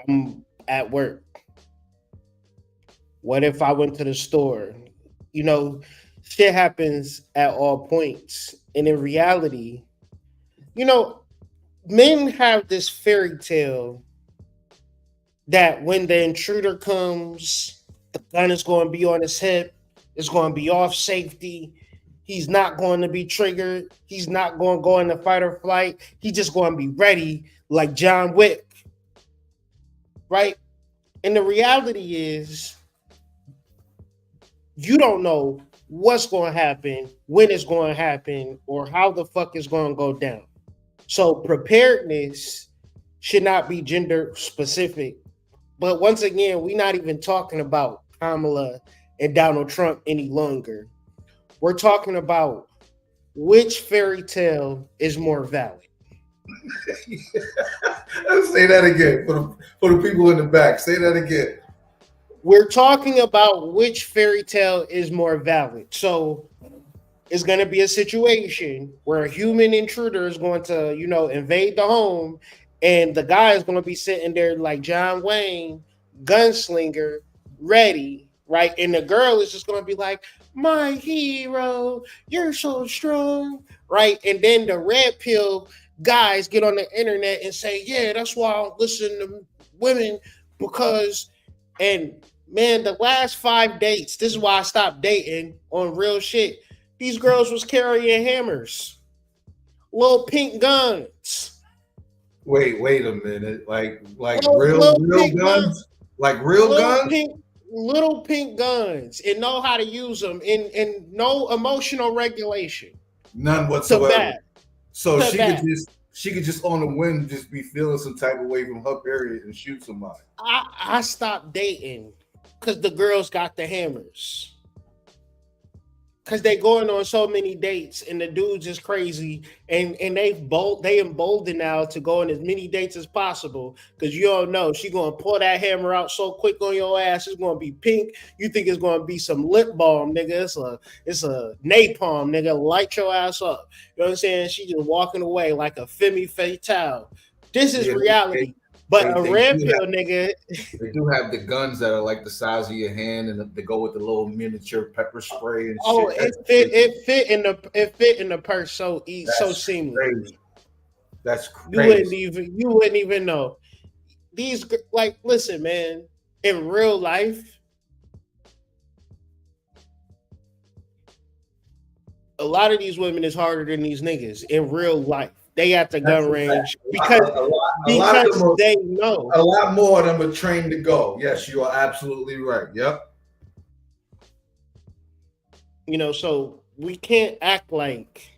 I'm at work? What if I went to the store? You know, shit happens at all points. And in reality, you know, men have this fairy tale that when the intruder comes, the gun is going to be on his hip. It's going to be off safety. He's not going to be triggered. He's not going to go into fight or flight. He's just going to be ready like John Wick. Right? And the reality is, you don't know what's going to happen, when it's going to happen, or how the fuck it's going to go down. So preparedness should not be gender specific. But once again, we're not even talking about Kamala and Donald Trump any longer. We're talking about which fairy tale is more valid. Say that again for the people in the back. Say that again. We're talking about which fairy tale is more valid. So it's going to be a situation where a human intruder is going to, you know, invade the home, and the guy is going to be sitting there like John Wayne, gunslinger, ready, right? And the girl is just going to be like, my hero, you're so strong, right? And then the red pill guys get on the internet and say, yeah, that's why I listen to women, because, and man, the last 5 dates, this is why I stopped dating on real shit. These girls was carrying hammers, little pink guns. Wait a minute. Like real guns? Like real guns? Little pink guns, and know how to use them, and no emotional regulation. None whatsoever. So she could just on the whim just be feeling some type of way from her period and shoot somebody. I stopped dating because the girls got the hammers. Because they going on so many dates, and the dudes is crazy, and they emboldened now to go on as many dates as possible. Because you don't know, she gonna pull that hammer out so quick on your ass, it's gonna be pink. You think it's gonna be some lip balm, nigga? It's a napalm, nigga. Light your ass up. You know what I'm saying? She just walking away like a femme fatale. This is reality. But a red pill nigga. They do have the guns that are like the size of your hand, and they go with the little miniature pepper spray and shit. It fit in the purse so seamlessly. That's crazy. You wouldn't even know. These, like, listen, man. In real life, a lot of these women is harder than these niggas in real life. They at the gun range because they know. A lot more of them are trained to go. Yes, you are absolutely right. Yep. You know, so we can't act like,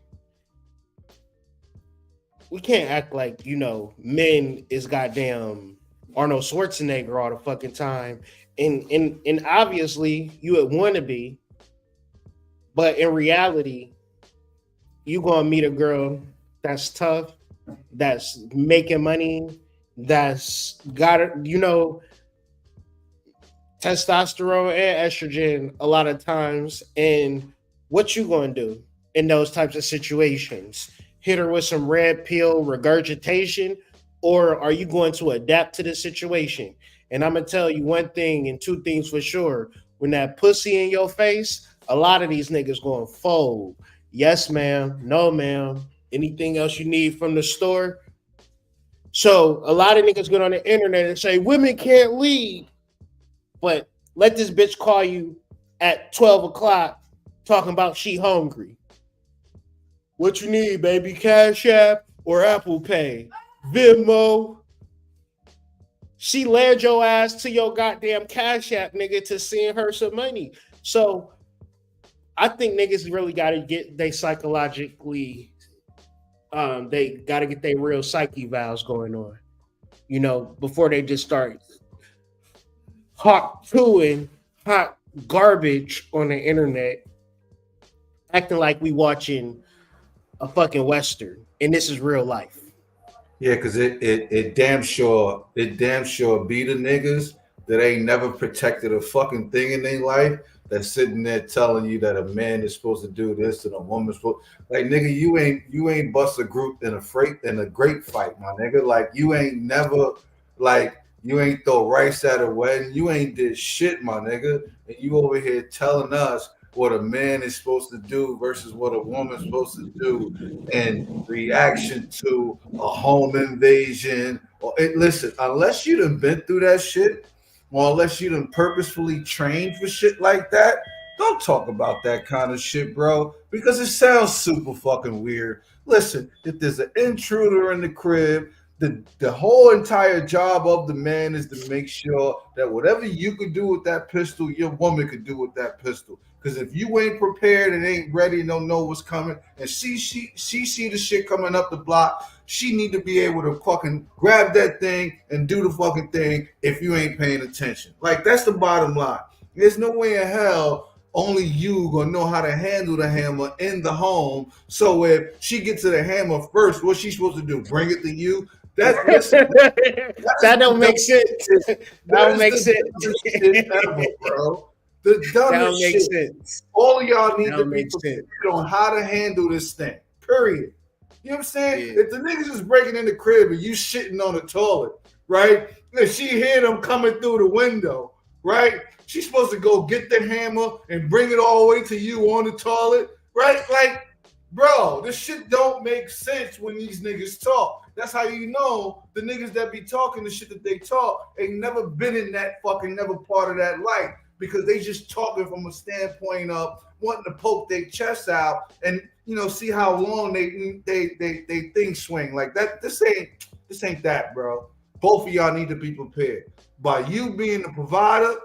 you know, men is goddamn Arnold Schwarzenegger all the fucking time. And obviously you would want to be, but in reality, you gonna meet a girl that's tough, that's making money, that's got, you know, testosterone and estrogen a lot of times. And what you gonna do in those types of situations? Hit her with some red pill regurgitation, or are you going to adapt to the situation? And I'm gonna tell you one thing and two things for sure. When that pussy in your face, a lot of these niggas going to fold. Yes, ma'am. No, ma'am. Anything else you need from the store? So a lot of niggas get on the internet and say women can't lead, but let this bitch call you at 12 o'clock talking about she hungry. What you need, baby? Cash App or Apple Pay? Venmo? She led your ass to your goddamn Cash App, nigga, to send her some money. So I think niggas really got to get they psychologically, they got to get their real psyche vows going on, you know, before they just start hot garbage on the internet, acting like we watching a fucking Western, and this is real life. Yeah, because it damn sure be the niggas that ain't never protected a fucking thing in their life that's sitting there telling you that a man is supposed to do this and a woman's supposed, like, nigga, you ain't bust a group in a great fight, my nigga. Like, you ain't never, like, you ain't throw rice at a wedding, you ain't did shit, my nigga, and you over here telling us what a man is supposed to do versus what a woman's supposed to do in reaction to a home invasion. Or listen, unless you done been through that shit, or unless you done purposefully trained for shit like that, don't talk about that kind of shit, bro, because it sounds super fucking weird. Listen, if there's an intruder in the crib, the whole entire job of the man is to make sure that whatever you could do with that pistol, your woman could do with that pistol. Because if you ain't prepared and ain't ready and don't know what's coming, and she see the shit coming up the block, she need to be able to fucking grab that thing and do the fucking thing if you ain't paying attention. Like, that's the bottom line. There's no way in hell only you gonna know how to handle the hammer in the home. So if she gets to the hammer first, what's she supposed to do? Bring it to you? That don't make sense. That don't make sense, ever, bro. The dumbest shit. Sense. All of y'all need to be prepared on how to handle this thing. Period. You know what I'm saying? Yeah. If the niggas is breaking in the crib and you shitting on the toilet, right? And she hear them coming through the window, right? She's supposed to go get the hammer and bring it all the way to you on the toilet, right? Like, bro, this shit don't make sense when these niggas talk. That's how you know the niggas that be talking the shit that they talk ain't never been in that fucking, never part of that life, because they just talking from a standpoint of wanting to poke their chest out and, you know, see how long they things swing. Like that, this ain't that, bro. Both of y'all need to be prepared. By you being the provider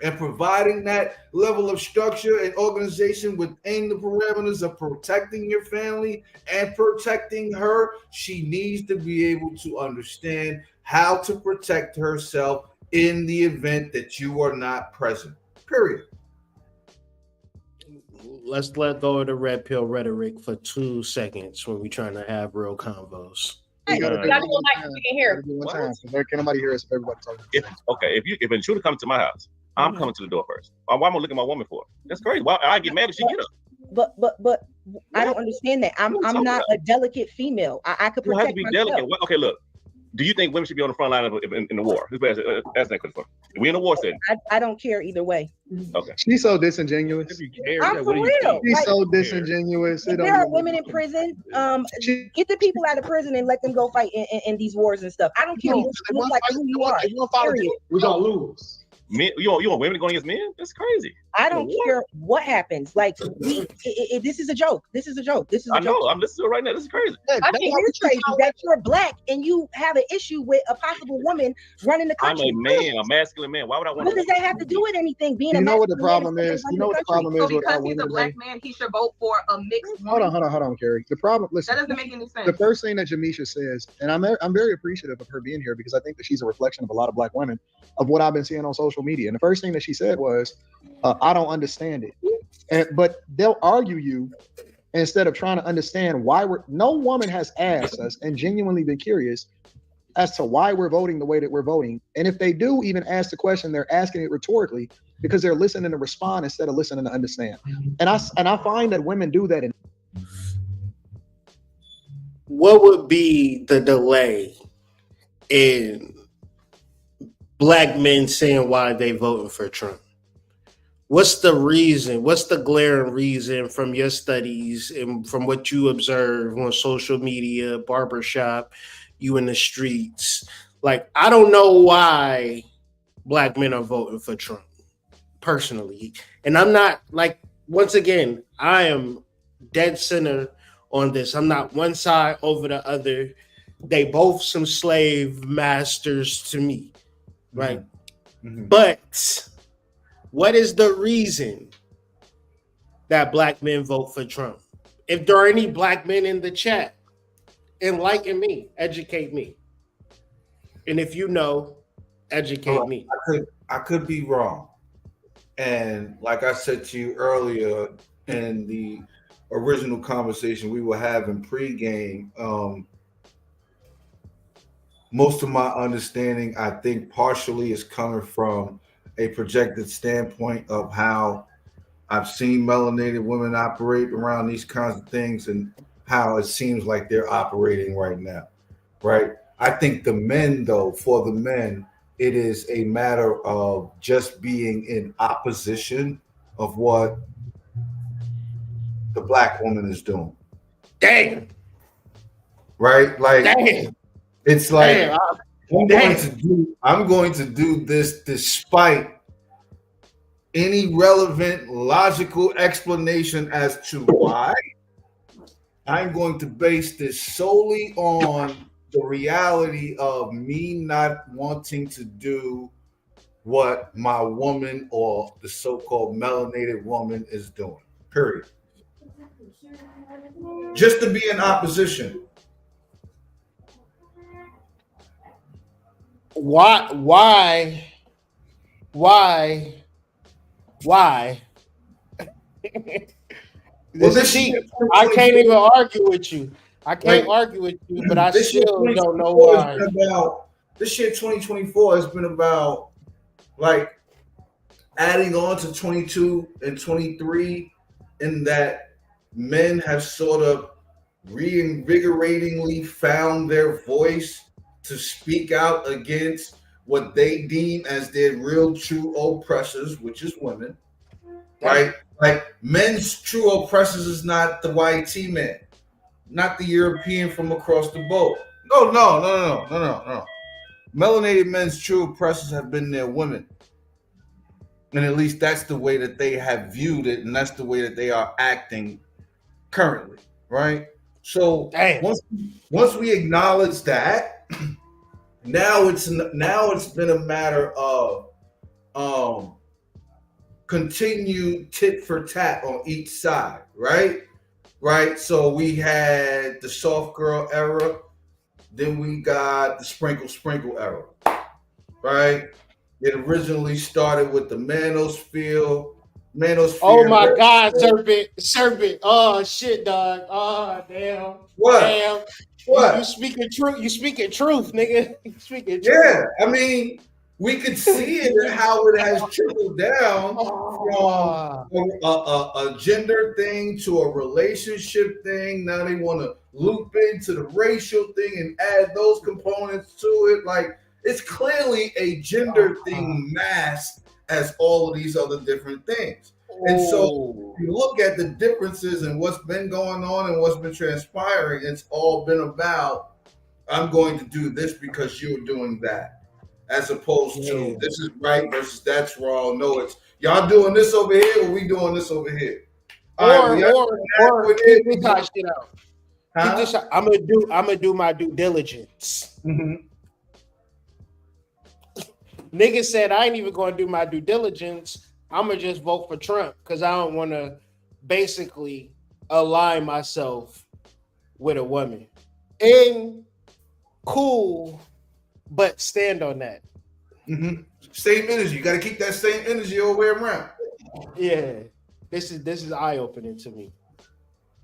and providing that level of structure and organization within the parameters of protecting your family and protecting her, she needs to be able to understand how to protect herself in the event that you are not present. Period. Let's let go of the red pill rhetoric for 2 seconds when we're trying to have real convos. Can hear. Can't nobody hear us if everybody talking. If an intruder comes to my house, I'm coming to the door first. Why am I looking at my woman for? That's crazy. Why I get mad if she get up? But I don't understand that. I'm not a delicate female. I could protect myself. You have to be delicate. Okay, look. Do you think women should be on the front line in the war? That's that question. We in a war setting. I don't care either way. Okay. She's so disingenuous. I'm for real. She's so disingenuous. If there are women in prison, get the people out of prison and let them go fight in these wars and stuff. I don't care who you are. We're gonna lose. Men, you want women going against men? That's crazy. I don't care what happens. Like, this is a joke. This is a joke. I know. I'm listening to it right now. This is crazy. I think it's crazy that you're black and you have an issue with a possible woman running the country. I'm a man, a masculine man. Why would I want? What does that have to do with anything? Being you know what the problem is? You know what the problem is? So because he's a black man, he should vote for a mixed woman. Hold on, Carrie. The problem. Listen, that doesn't make any sense. The first thing that Jamisha says, and I'm very appreciative of her being here because I think that she's a reflection of a lot of black women of what I've been seeing on social media. And the first thing that she said was, I don't understand it. But they'll argue you instead of trying to understand why no woman has asked us and genuinely been curious as to why we're voting the way that we're voting. And if they do even ask the question, they're asking it rhetorically because they're listening to respond instead of listening to understand. And I find that women do that. What would be the delay in black men saying why they voting for Trump? What's the reason? What's the glaring reason from your studies and from what you observe on social media, barbershop, you in the streets? Like, I don't know why black men are voting for Trump personally. And I'm not like, once again, I am dead center on this. I'm not one side over the other. They both some slave masters to me, right? Mm-hmm. But what is the reason that black men vote for Trump? If there are any black men in the chat, enlighten me, educate me. And if you know, educate me. I could be wrong. And like I said to you earlier in the original conversation we were having pregame, most of my understanding, I think, partially is coming from a projected standpoint of how I've seen melanated women operate around these kinds of things and how it seems like they're operating right now, right? I think the men, though, for the men, it is a matter of just being in opposition of what the black woman is doing. Damn. Right? Like, damn. It's like, damn. I'm going to do this despite any relevant, logical explanation as to why. I'm going to base this solely on the reality of me not wanting to do what my woman or the so-called melanated woman is doing, period. Just to be in opposition. Why? Well, this is deep. I can't even argue with you. I can't argue with you, but I still don't know why. This year, 2024, has been about like adding on to 22 and 23, in that men have sort of reinvigoratingly found their voice to speak out against what they deem as their real true oppressors, which is women, right? Like, men's true oppressors is not the white man, not the European from across the boat. No. Melanated men's true oppressors have been their women. And at least that's the way that they have viewed it, and that's the way that they are acting currently, right? So once we acknowledge that, now it's been a matter of continued tit for tat on each side, right? Right. So we had the soft girl era, then we got the sprinkle era, right? It originally started with the manosphere. Oh my God, serpent! Oh shit, dog! Oh damn! What? Damn! What? You speaking truth? You speaking truth, nigga? You speaking truth? Yeah, I mean, we could see it how it has trickled down from a gender thing to a relationship thing. Now they want to loop into the racial thing and add those components to it. Like, it's clearly a gender thing masked as all of these other different things. And so you look at the differences and what's been going on and what's been transpiring, it's all been about, I'm going to do this because you're doing that, as opposed to this is right versus that's wrong. No, it's y'all doing this over here, or we doing this over here. Or keep this shit out. Huh? I'm gonna do my due diligence. Mm-hmm. Nigga said I ain't even gonna do my due diligence. I'm gonna just vote for Trump because I don't want to basically align myself with a woman. And cool, but stand on that. Mm-hmm. Same energy. You got to keep that same energy all the way around. Yeah, this is eye opening to me.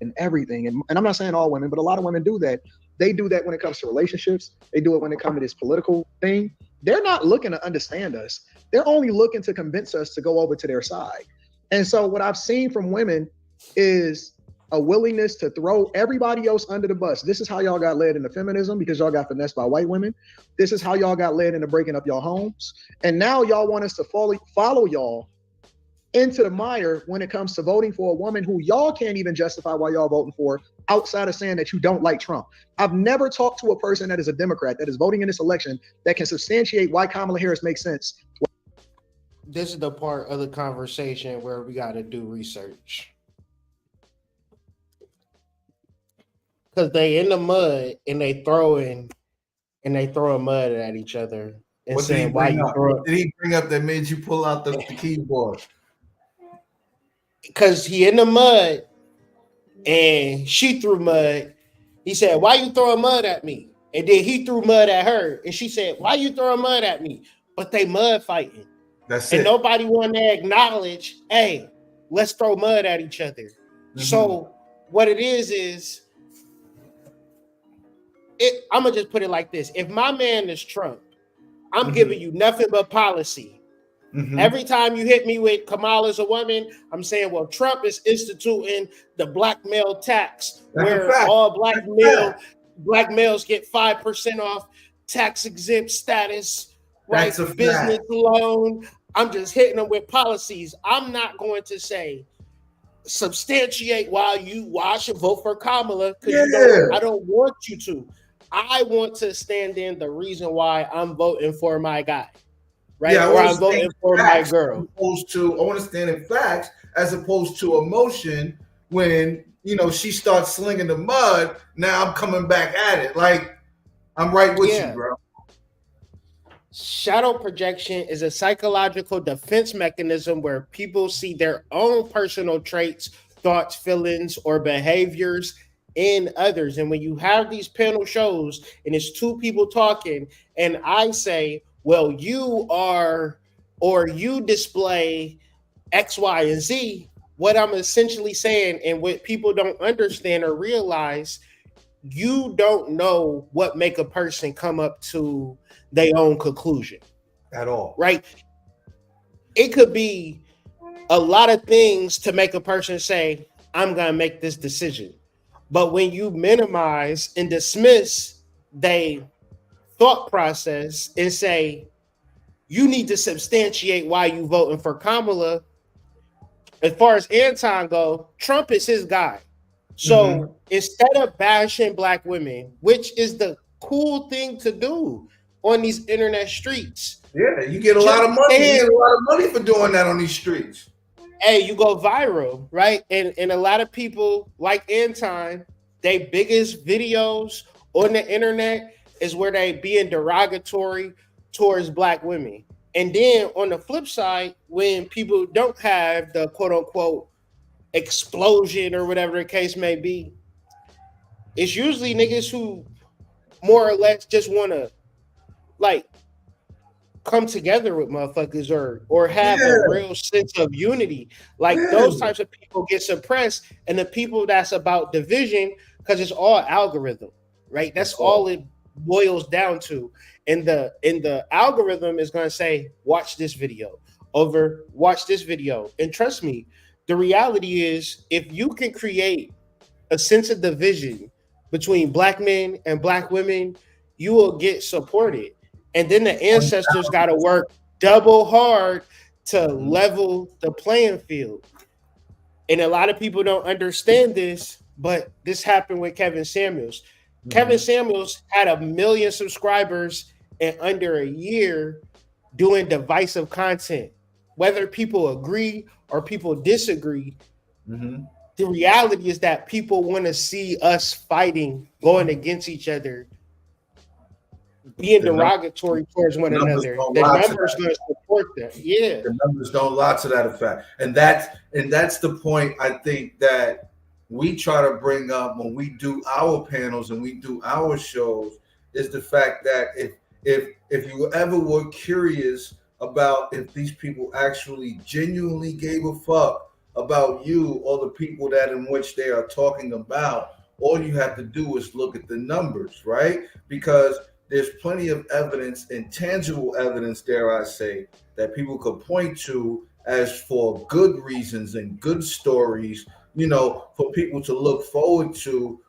And everything, and I'm not saying all women, but a lot of women do that. They do that when it comes to relationships. They do it when it comes to this political thing. They're not looking to understand us. They're only looking to convince us to go over to their side. And so what I've seen from women is a willingness to throw everybody else under the bus. This is how y'all got led into feminism, because y'all got finessed by white women. This is how y'all got led into breaking up your homes. And now y'all want us to follow y'all into the mire when it comes to voting for a woman who y'all can't even justify why y'all voting for, outside of saying that you don't like Trump. I've never talked to a person that is a Democrat that is voting in this election that can substantiate why Kamala Harris makes sense. This is the part of the conversation where we got to do research. Because they in the mud and they throwing mud at each other and What saying why you throw. What did he bring up that made you pull out the keyboard? Because he in the mud and she threw mud. He said, "Why you throwing mud at me?" And then he threw mud at her, and she said, "Why you throwing mud at me?" But they mud fighting. That's and it. Nobody want to acknowledge, hey, let's throw mud at each other. Mm-hmm. So what it is I'm gonna just put it like this: if my man is Trump, I'm giving you nothing but policy. Every time you hit me with Kamala's a woman, I'm saying, well, Trump is instituting the black male tax, where all black males get 5% off tax exempt status, right? Business loan. I'm just hitting them with policies. I'm not going to say substantiate why I should vote for Kamala, because I don't want you to. I want to stand in the reason why I'm voting for my guy. Right, yeah, or I'm voting for my girl. I want to stand in facts as opposed to emotion. When she starts slinging the mud, now I'm coming back at it. Like, I'm right with you, bro. Shadow projection is a psychological defense mechanism where people see their own personal traits, thoughts, feelings, or behaviors in others. And when you have these panel shows and it's two people talking, and I say, well, you are, or you display X, Y, and Z, what I'm essentially saying, and what people don't understand or realize, you don't know what make a person come up to their own conclusion. At all. Right? It could be a lot of things to make a person say, I'm going to make this decision. But when you minimize and dismiss their thought process and say, you need to substantiate why you voting for Kamala. As far as Anton go, Trump is his guy. So instead of bashing black women, which is the cool thing to do on these internet streets. Yeah, you get a lot of money. You get a lot of money for doing that on these streets. Hey, you go viral, right? And a lot of people like Anton, their biggest videos on the internet is where they being derogatory towards black women. And then on the flip side, when people don't have the quote unquote explosion or whatever the case may be, it's usually niggas who more or less just want to like come together with motherfuckers or have a real sense of unity. Like those types of people get suppressed, and the people that's about division, because it's all algorithm, right? That's all it boils down to. And the algorithm is going to say, watch this video over, watch this video. And trust me, the reality is, if you can create a sense of division between black men and black women, you will get supported. And then the ancestors got to work double hard to level the playing field. And a lot of people don't understand this, but this happened with Kevin Samuels. Kevin Samuels had 1 million subscribers in under a year doing divisive content. Whether people agree or people disagree, the reality is that people want to see us fighting, going against each other, being derogatory towards one another. The numbers going to support that. Yeah, the numbers don't lie to that effect, and that's the point I think that we try to bring up when we do our panels and we do our shows, is the fact that if you ever were curious about if these people actually genuinely gave a fuck about you or the people that in which they are talking about, all you have to do is look at the numbers, right? Because there's plenty of evidence, and tangible evidence, dare I say, that people could point to as for good reasons and good stories, for people to look forward to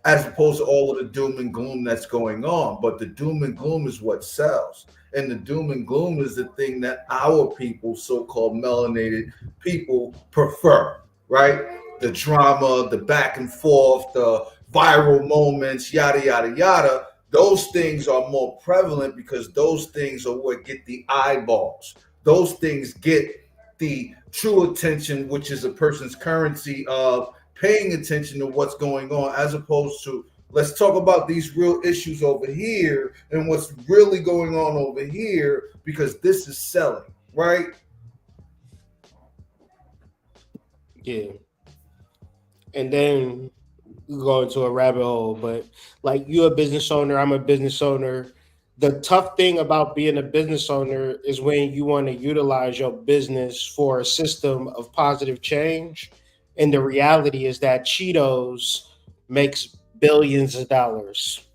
as opposed to all of the doom and gloom that's going on. But the doom and gloom is what sells. And the doom and gloom is the thing that our people, so-called melanated people, prefer, right? The drama, the back and forth, the viral moments, yada, yada, yada. Those things are more prevalent because those things are what get the eyeballs. Those things get the true attention, which is a person's currency of paying attention to what's going on, as opposed to let's talk about these real issues over here and what's really going on over here, because this is selling, right? Yeah. And then you go into a rabbit hole, but like you're a business owner, I'm a business owner. The tough thing about being a business owner is when you want to utilize your business for a system of positive change. And the reality is that Cheetos makes billions of dollars.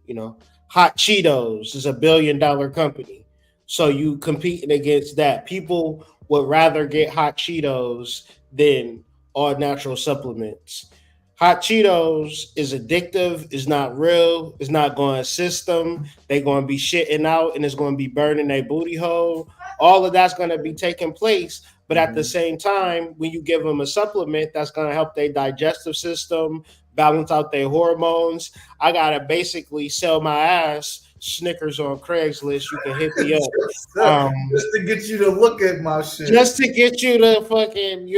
You know, Hot Cheetos is $1 billion company. So you competing against that. People would rather get Hot Cheetos than all natural supplements. Hot Cheetos is addictive, is not real, it's not going to assist them. They're going to be shitting out and it's going to be burning their booty hole. All of that's going to be taking place. But at the same time, when you give them a supplement that's going to help their digestive system, balance out their hormones, I got to basically sell my ass Snickers on Craigslist. You can hit me up. Just to get you to look at my shit. Just to get you to fucking,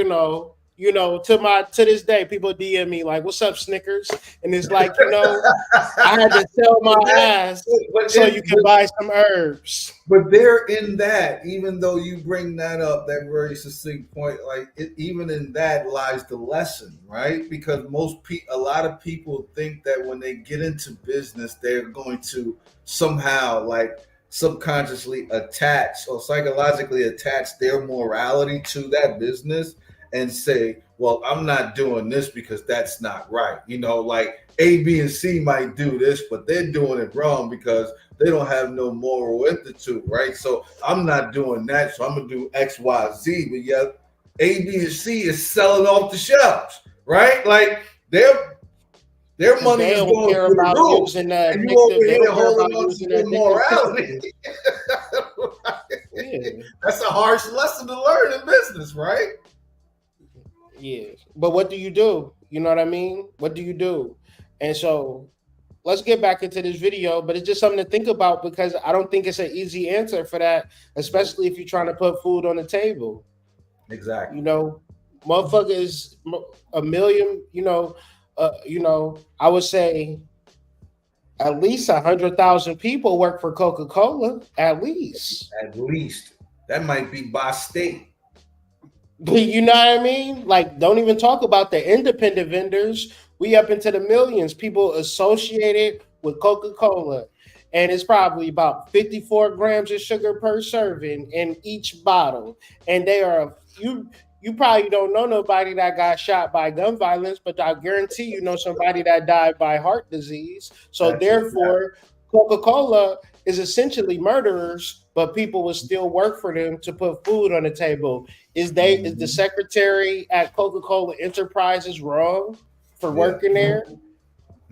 to this day, people DM me like, "What's up, Snickers?" And it's like, I had to sell my ass so you can buy some herbs. But they're in that, even though you bring that up, that very succinct point, even in that lies the lesson, right? Because a lot of people think that when they get into business, they're going to somehow subconsciously attach or psychologically attach their morality to that business and say, well, I'm not doing this because that's not right. A, B, and C might do this, but they're doing it wrong because they don't have no moral institute, right? So I'm not doing that, so I'm going to do X, Y, Z. But yet A, B, and C is selling off the shelves, right? Like their money is going through the roof, and you over here holding on to your morality. Right? Yeah. That's a harsh lesson to learn in business, right? Yeah, but what do you do? You know what I mean? What do you do? And so let's get back into this video, but it's just something to think about because I don't think it's an easy answer for that, especially if you're trying to put food on the table. Exactly. Motherfuckers, a million, I would say at least 100,000 people work for Coca-Cola, at least. At least. That might be by state. You know what I mean? Like, don't even talk about the independent vendors. We up into the millions. People associated with Coca-Cola. And it's probably about 54 grams of sugar per serving in each bottle. And they are, you probably don't know nobody that got shot by gun violence, but I guarantee you know somebody that died by heart disease. So therefore, Coca-Cola is essentially murderers, but people will still work for them to put food on the table. Is the secretary at Coca-Cola Enterprises wrong for working there?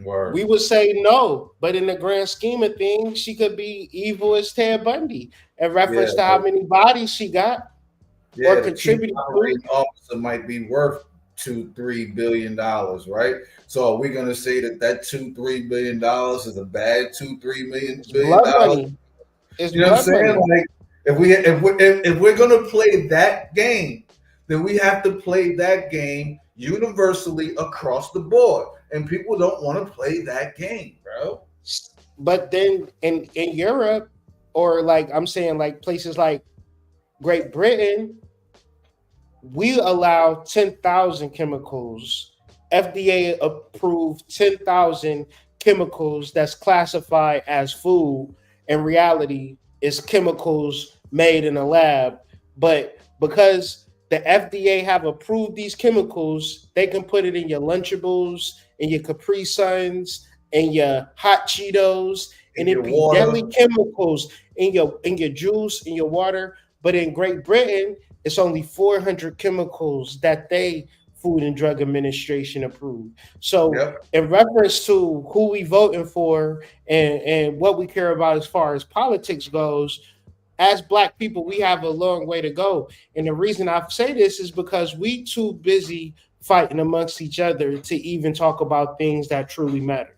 Word. We would say no, but in the grand scheme of things, she could be evil as Ted Bundy in reference to how many bodies she got or contributed to. Officer might be worth $2-3 billion, right? So are we going to say that $2-3 billion is a bad $2-3 billion? It's you know what I'm saying? Like if we're going to play that game, then we have to play that game universally across the board, and people don't want to play that game, bro. But then in Europe, or I'm saying places like Great Britain, we allow 10,000 chemicals. FDA approved 10,000 chemicals that's classified as food. In reality, it's chemicals made in a lab. But because the FDA have approved these chemicals, they can put it in your Lunchables, in your Capri Suns, in your Hot Cheetos, and it be deadly chemicals in your juice, in your water. But in Great Britain, it's only 400 chemicals that they Food and Drug Administration approved. So in reference to who we voting for and what we care about as far as politics goes, as Black people, we have a long way to go. And the reason I say this is because we too busy fighting amongst each other to even talk about things that truly matter,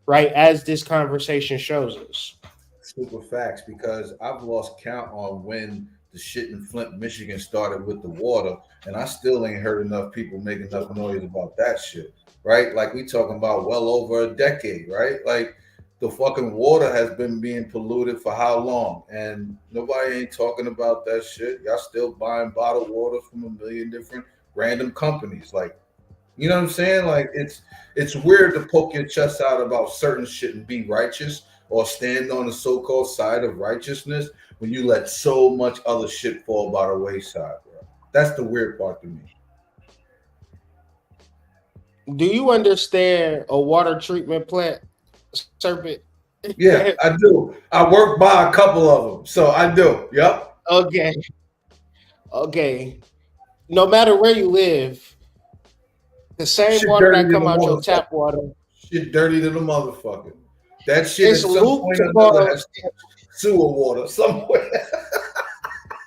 right? As this conversation shows us. Super facts, because I've lost count on when the shit in Flint, Michigan started with the water, and I still ain't heard enough people make enough noise about that shit, right? Like we talking about well over a decade, right? Like the fucking water has been being polluted for how long? And nobody ain't talking about that shit. Y'all still buying bottled water from a million different random companies. Like, you know what I'm saying? Like it's weird to poke your chest out about certain shit and be righteous or stand on the so-called side of righteousness when you let so much other shit fall by the wayside, bro. That's the weird part to me. Do you understand a water treatment plant, Serpent? Yeah, I do. I work by a couple of them, so I do. Yep. Okay. No matter where you live, the same shit water that come out your tap water. Shit dirty to the motherfucker. That shit is some point or another has sewer water somewhere.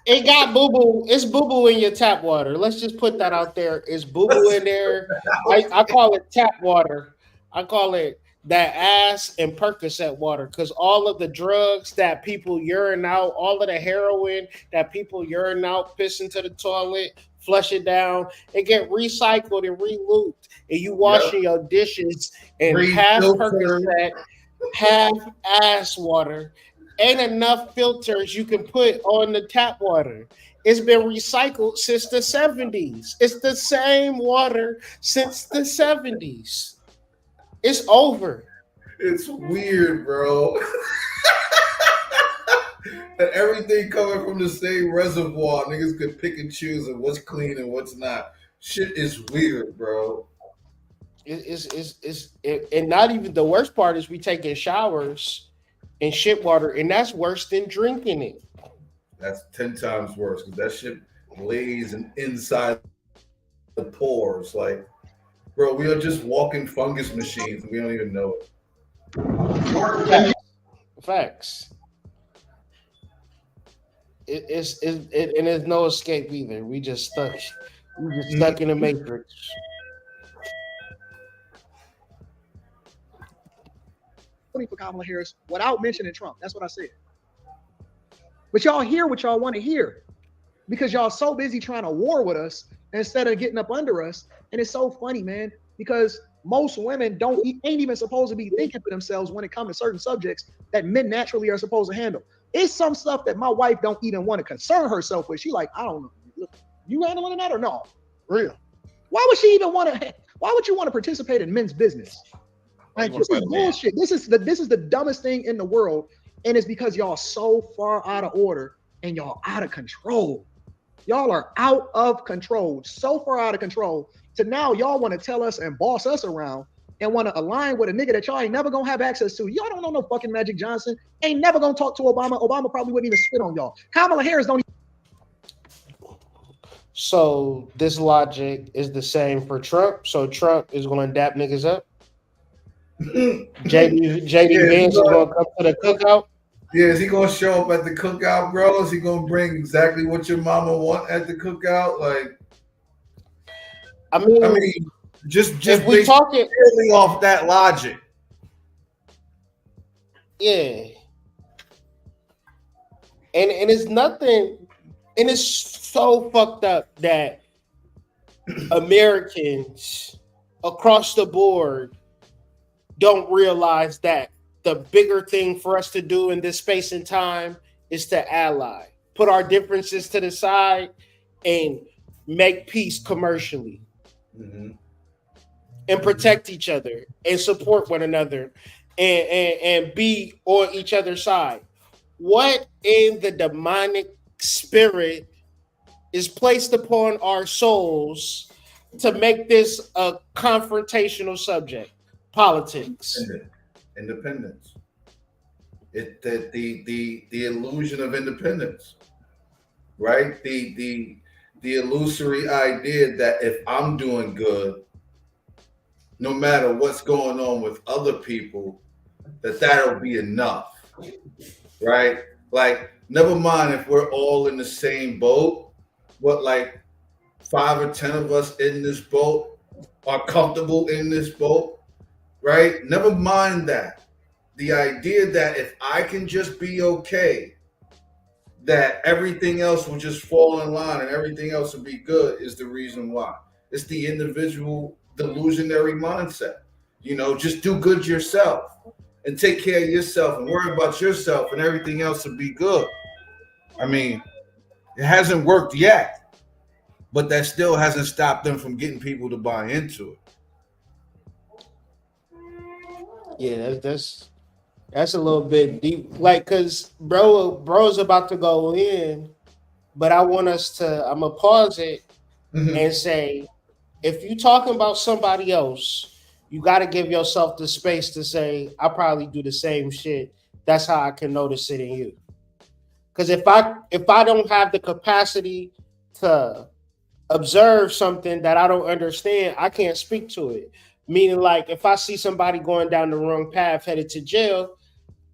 It got boo-boo. It's boo-boo in your tap water. Let's just put that out there. It's boo-boo in there. I call it tap water. I call it that ass and Percocet water, because all of the drugs that people urine out, all of the heroin that people urine out, piss into the toilet, flush it down, it get recycled and re-looped, and you washing your dishes in half Percocet, half ass water. Ain't enough filters you can put on the tap water. It's been recycled since the 70s. It's the same water since the 70s. It's over. It's weird, bro. And everything coming from the same reservoir, niggas could pick and choose of what's clean and what's not. Shit is weird, bro. And not even the worst part is we taking showers in shit water, and that's worse than drinking it. That's 10 times worse, because that shit lays inside the pores. Like, bro, we are just walking fungus machines, and we don't even know it. Facts. And there's no escape either. We just stuck. We just stuck in the matrix. For Kamala Harris without mentioning Trump. That's what I said. But y'all hear what y'all want to hear because y'all so busy trying to war with us instead of getting up under us. And it's so funny, man, because most women ain't even supposed to be thinking for themselves when it comes to certain subjects that men naturally are supposed to handle. It's some stuff that my wife don't even want to concern herself with. She like, I don't know, look, you handling that or no? Real. Why would she even want to? Why would you want to participate in men's business? Like, this is bullshit. This is the dumbest thing in the world, and it's because y'all so far out of order and y'all out of control. Y'all are out of control, so far out of control. To now y'all want to tell us and boss us around and want to align with a nigga that y'all ain't never gonna have access to. Y'all don't know no fucking Magic Johnson. Ain't never gonna talk to Obama. Obama probably wouldn't even spit on y'all. Kamala Harris don't. So this logic is the same for Trump. So Trump is gonna dap niggas up. JD Vance is gonna come to the cookout. Yeah, is he gonna show up at the cookout, bro? Is he gonna bring exactly what your mama want at the cookout? Like, I mean just if we talking off that logic. Yeah. And it's nothing, and it's so fucked up that Americans across the board don't realize that the bigger thing for us to do in this space and time is to ally, put our differences to the side and make peace commercially. Mm-hmm. And protect each other and support one another and be on each other's side. What in the demonic spirit is placed upon our souls to make this a confrontational subject? Politics. Independence. The illusion of independence, right? The the illusory idea that if I'm doing good, no matter what's going on with other people, that'll be enough, right? Like, never mind if we're all in the same boat, what, like 5 or 10 of us in this boat are comfortable in this boat, right? Never mind that. The idea that if I can just be okay, that everything else will just fall in line and everything else will be good is the reason why. It's the individual delusionary mindset. Just do good yourself and take care of yourself and worry about yourself and everything else will be good. I mean, it hasn't worked yet, but that still hasn't stopped them from getting people to buy into it. Yeah, that's a little bit deep. Like, cause bro's about to go in, but I'm gonna pause it and say, if you talking about somebody else, you got to give yourself the space to say, I probably do the same shit. That's how I can notice it in you. Because if I don't have the capacity to observe something that I don't understand, I can't speak to it. Meaning, like, if I see somebody going down the wrong path headed to jail,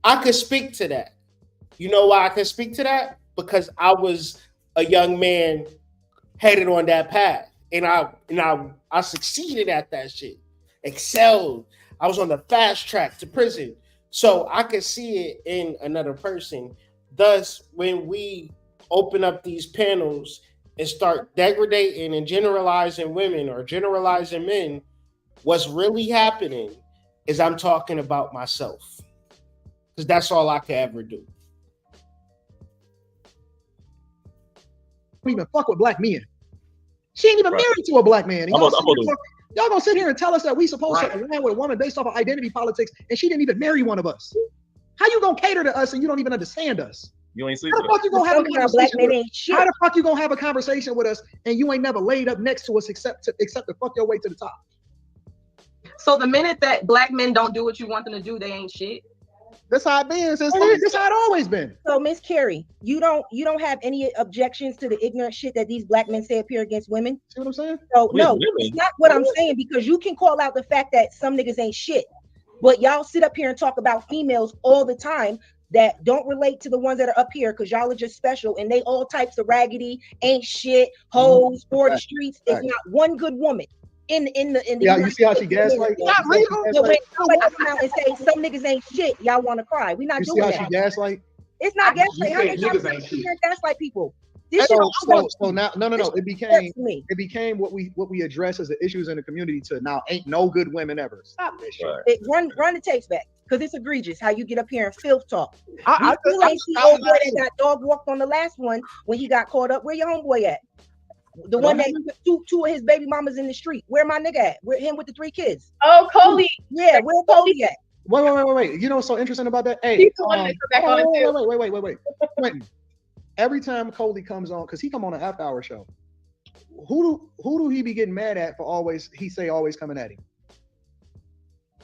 I could speak to that. You know why I can speak to that? Because I was a young man headed on that path. And I succeeded at that shit. Excelled. I was on the fast track to prison. So I could see it in another person. Thus, when we open up these panels and start degrading and generalizing women or generalizing men, what's really happening is I'm talking about myself. Because that's all I can ever do. Even fuck with black men. She ain't even married to a black man. And y'all gonna sit here and tell us that we supposed to align with a woman based off of identity politics, and she didn't even marry one of us. How you gonna cater to us and you don't even understand us? You ain't How the fuck you gonna have a conversation? How the fuck you gonna have a conversation with us and you ain't never laid up next to us except to fuck your way to the top? So the minute that black men don't do what you want them to do, they ain't shit. That's how it been. That's how it always been. So, Miss Carrie, you don't have any objections to the ignorant shit that these black men say appear against women? See what I'm saying? So no, it's not what I'm saying, because you can call out the fact that some niggas ain't shit, but y'all sit up here and talk about females all the time that don't relate to the ones that are up here because y'all are just special and they all types of raggedy, ain't shit, hoes, for the streets. It's not one good woman. In the yeah, you see how she gaslight? Not real. When somebody come out and say some niggas ain't shit, y'all want to cry. We not doing that. You see how she gaslight? It's not gaslight. How niggas ain't shit? Gaslight people. So now, no. It became what we address as the issues in the community to now ain't no good women ever. Stop this shit. Run the tapes back, because it's egregious how you get up here and filth talk. I still ain't see old boy that got dog walked on the last one when he got caught up. Where your homeboy at? The one that put two of his baby mamas in the street. Where my nigga at? Where him with the 3 kids? Oh, Coley. Yeah, where Coley at? Wait. You know what's so interesting about that? Hey, wait. Quentin, every time Coley comes on, because he come on an after hour show, who do he be getting mad at for always coming at him?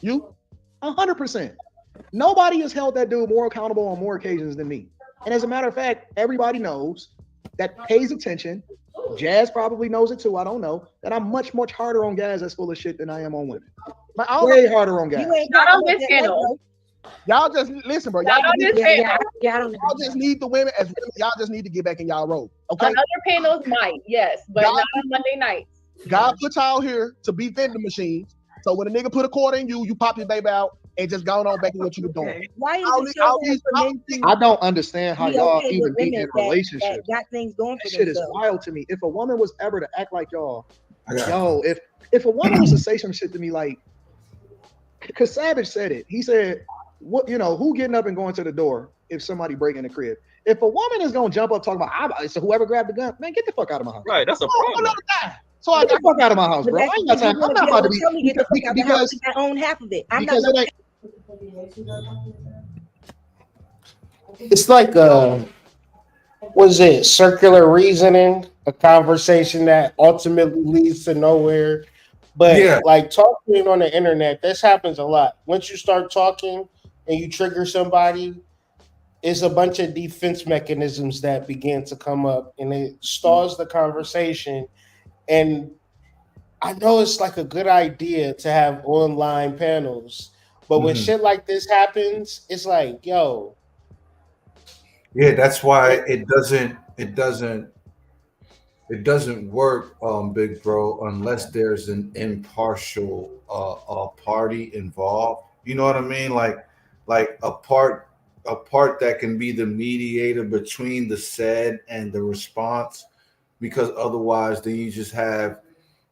You? 100%. Nobody has held that dude more accountable on more occasions than me. And as a matter of fact, everybody knows that pays attention. Jazz probably knows it too. I don't know that I'm much harder on guys that's full of shit than I am on women. Way harder on guys. Not on this panel. Y'all just listen, bro. Y'all just need the women as women. Y'all just need to get back in y'all role. Okay. On other panels might, yes, but not on Monday nights. God put y'all here to be vending machines. So when a nigga put a quarter in you, you pop your baby out and just go on back to what you were doing. Why is it so hard for men? I don't understand how y'all even be in relationships. That got things going for that shit is wild to me. If a woman was ever to act like y'all, if a woman was to say some shit to me like, because Savage said it. He said, "What who getting up and going to the door if somebody breaking the crib? If a woman is gonna jump up talking about, so whoever grabbed the gun, man, get the fuck out of my house. Right, that's a problem. So I get the fuck out of my house, bro. I ain't got time. I'm not about to be because I own half of it. I'm not. It's like circular reasoning, a conversation that ultimately leads to nowhere. But like talking on the internet, this happens a lot. Once you start talking and you trigger somebody, it's a bunch of defense mechanisms that begin to come up, and it stalls the conversation. And I know it's like a good idea to have online panels, but when shit like this happens, it's like, yo, Yeah, that's why it, it doesn't work, big bro, unless there's an impartial party involved. You know what I mean? Like a part that can be the mediator between the said and the response, because otherwise, then you just have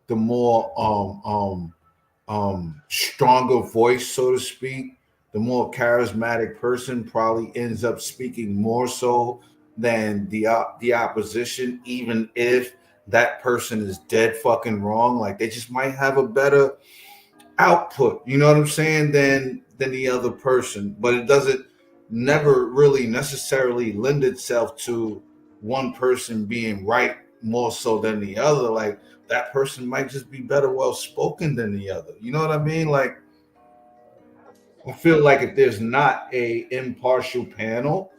the more stronger voice, so to speak. The more charismatic person probably ends up speaking more so than the opposition, even if that person is dead fucking wrong. Like they just might have a better output, you know what I'm saying, than the other person. But it doesn't never really necessarily lend itself to one person being right more so than the other. Like that person might just be better well spoken than the other. You know what I mean? Like I feel like if there's not a impartial panel,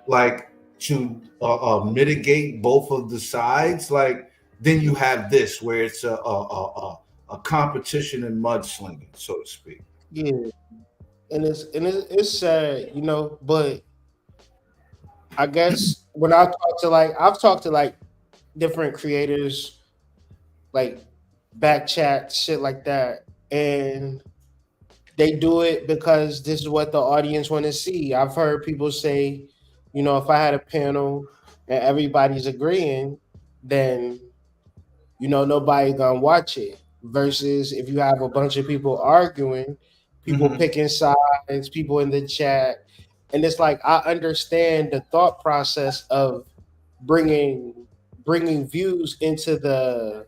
like to mitigate both of the sides, like then you have this where it's a competition in mudslinging, so to speak. yeah, and it's sad, but I guess when I've talked to like different creators, like back chat shit like that, and they do it because this is what the audience want to see. I've heard people say, if I had a panel and everybody's agreeing, then nobody gonna watch it. Versus if you have a bunch of people arguing, people Mm-hmm. picking sides, people in the chat, and it's like I understand the thought process of bringing bringing views into the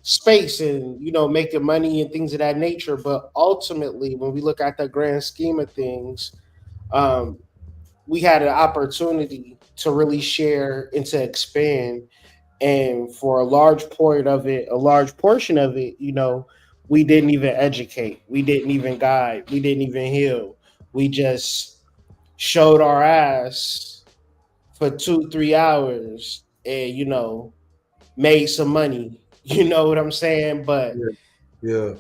space and making money and things of that nature. But ultimately, when we look at the grand scheme of things, um, we had an opportunity to really share and to expand, and for a large portion of it, we didn't even educate, we didn't even guide, we didn't even heal. We just showed our ass for 2 3 hours and made some money. You know what I'm saying? But Yeah. Yeah.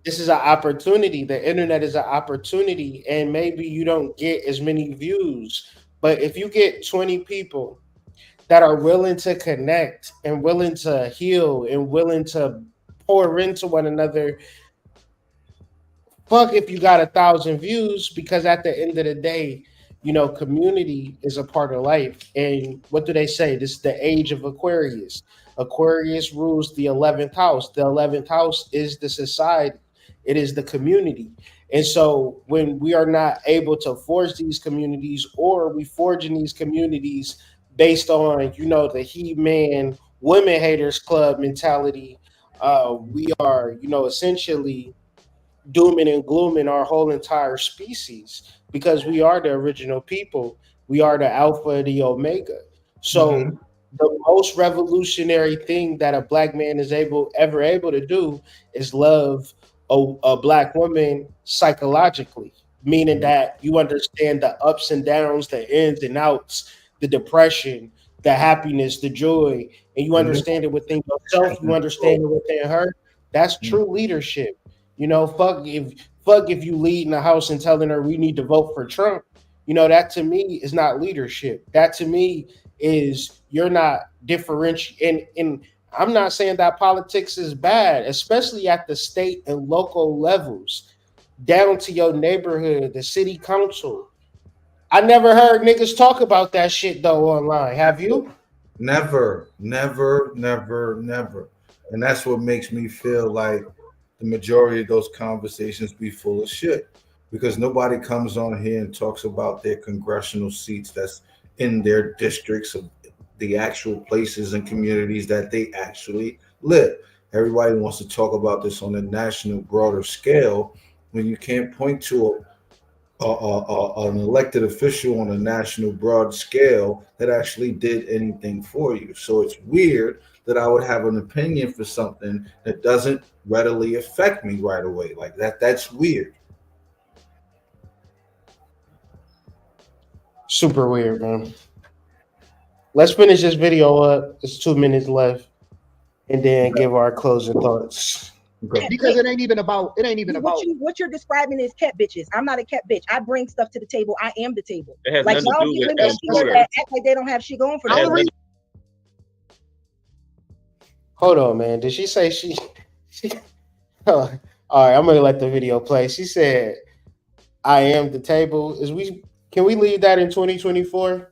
this is an opportunity. The internet is an opportunity, and maybe you don't get as many views, but if you get 20 people that are willing to connect and willing to heal and willing to pour into one another, fuck if you got 1,000 views, because at the end of the day, community is a part of life. And what do they say? This is the age of Aquarius. Aquarius rules the 11th house. The 11th house is the society, it is the community. And so when we are not able to forge these communities, or we forge in these communities based on the he-man women haters club mentality, we are essentially dooming and glooming our whole entire species, because we are the original people. We are the alpha and the omega. Mm-hmm. So the most revolutionary thing that a black man is ever able to do is love a black woman psychologically, meaning that you understand the ups and downs, the ins and outs, the depression, the happiness, the joy, and you Mm-hmm. understand it within yourself, you understand it within her. That's true leadership. Fuck if you lead in the house and telling her we need to vote for Trump. That to me is not leadership. That to me is you're not differentiating. And I'm not saying that politics is bad, especially at the state and local levels, down to your neighborhood, the city council. I never heard niggas talk about that shit though online. Have you? Never, never, never, never. And that's what makes me feel like the majority of those conversations be full of shit, because nobody comes on here and talks about their congressional seats that's in their districts of the actual places and communities that they actually live. Everybody wants to talk about this on a national, broader scale when you can't point to an elected official on a national broad scale that actually did anything for you. So it's weird that I would have an opinion for something that doesn't readily affect me right away. Like that, that's weird. Super weird, man. Let's finish this video up. It's 2 minutes left, and then give our closing thoughts. Because it ain't even about. What you're describing is cat bitches. I'm not a cat bitch. I bring stuff to the table. I am the table. It has Like nothing to y'all do be with women that act like they don't have shit going for It has them. nothing- Hold on, man. Did she say she all right, I'm gonna let the video play. She said, I am the table. Can we leave that in 2024?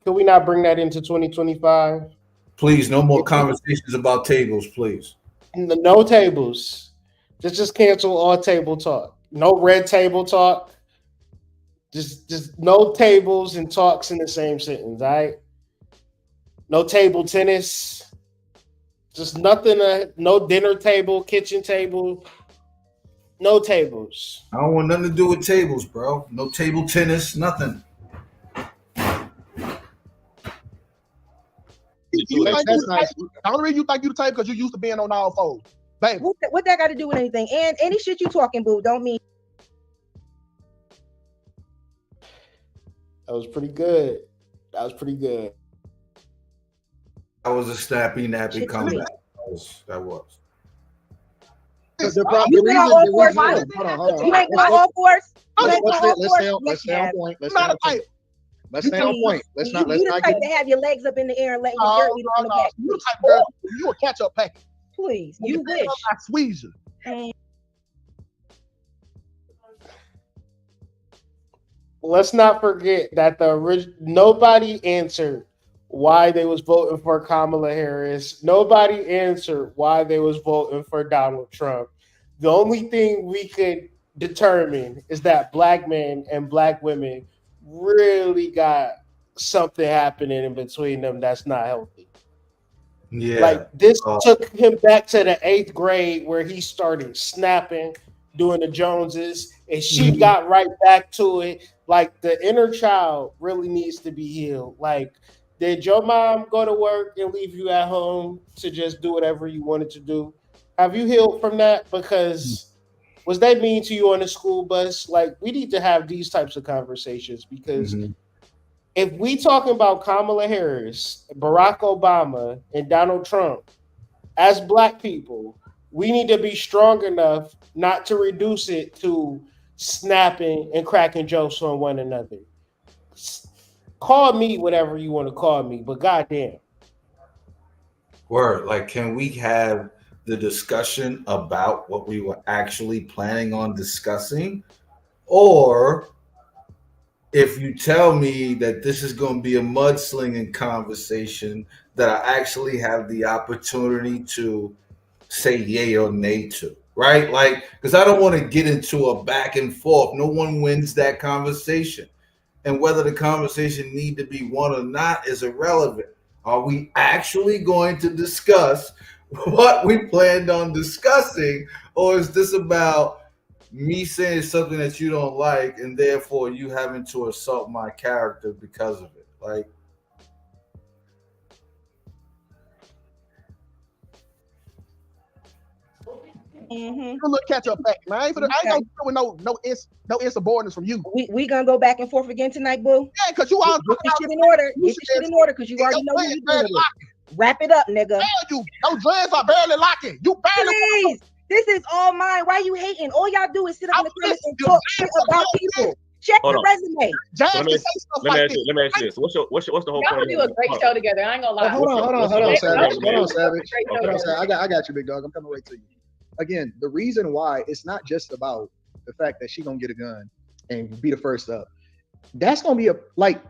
Can we not bring that into 2025? Please, no more conversations about tables, please. No tables. Just cancel all table talk. No red table talk. Just no tables and talks in the same sentence, all right? No table tennis. Just nothing, no dinner table, kitchen table, no tables. I don't want nothing to do with tables, bro. No table tennis, nothing. That's nice. The only reason you think you the type because you used to being on all fours. Baby. What that got to do with anything? And any shit you talking, boo, don't mean. That was pretty good. That was a snappy, nappy comeback. That was. The You been on all fours. Hold on. You ain't got all fours. Let's stay on point. Let's stay on point. Let's stay on point. Let's not You the type to have your legs up in the air and let your dirt lead on the back. You the type girl. You a catch-up packet. Please, you wish. I squeeze you. Let's not forget that nobody answered why they was voting for Kamala Harris. Nobody answered why they was voting for Donald Trump. The only thing we could determine is that black men and black women really got something happening in between them that's not healthy. Yeah. Like this took him back to the 8th grade where he started snapping, doing the Joneses, and she got right back to it. Like the inner child really needs to be healed. Like, did your mom go to work and leave you at home to just do whatever you wanted to do? Have you healed from that? Because was they mean to you on the school bus? Like, we need to have these types of conversations because if we talking about Kamala Harris, Barack Obama, and Donald Trump as black people, we need to be strong enough not to reduce it to snapping and cracking jokes on one another. Call me whatever you want to call me, but goddamn. Word. Like, can we have the discussion about what we were actually planning on discussing? Or if you tell me that this is going to be a mudslinging conversation that I actually have the opportunity to say yay or nay to, right? Like, because I don't want to get into a back and forth. No one wins that conversation. And whether the conversation need to be won or not is irrelevant. Are we actually going to discuss what we planned on discussing? Or is this about me saying something that you don't like and therefore you having to assault my character because of it? Like, You look catch-up packet, man. I ain't gonna do with no insubordinates from you. We gonna go back and forth again tonight, boo? Yeah, because you all get your shit in order. Get your shit in order because you already know what you're doing. Wrap it up, nigga. You, no dreads are barely locking. You barely. Please, this is all mine. Why you hating? All y'all do is sit up in the comments and talk shit about people. Check your resume. Let me ask you this. What's the whole Y'all point? do a great show together. I ain't gonna lie. Hold on, Savage. I got you, big dog. I'm coming right to you. Again, the reason why it's not just about the fact that she gonna get a gun and be the first up. That's gonna be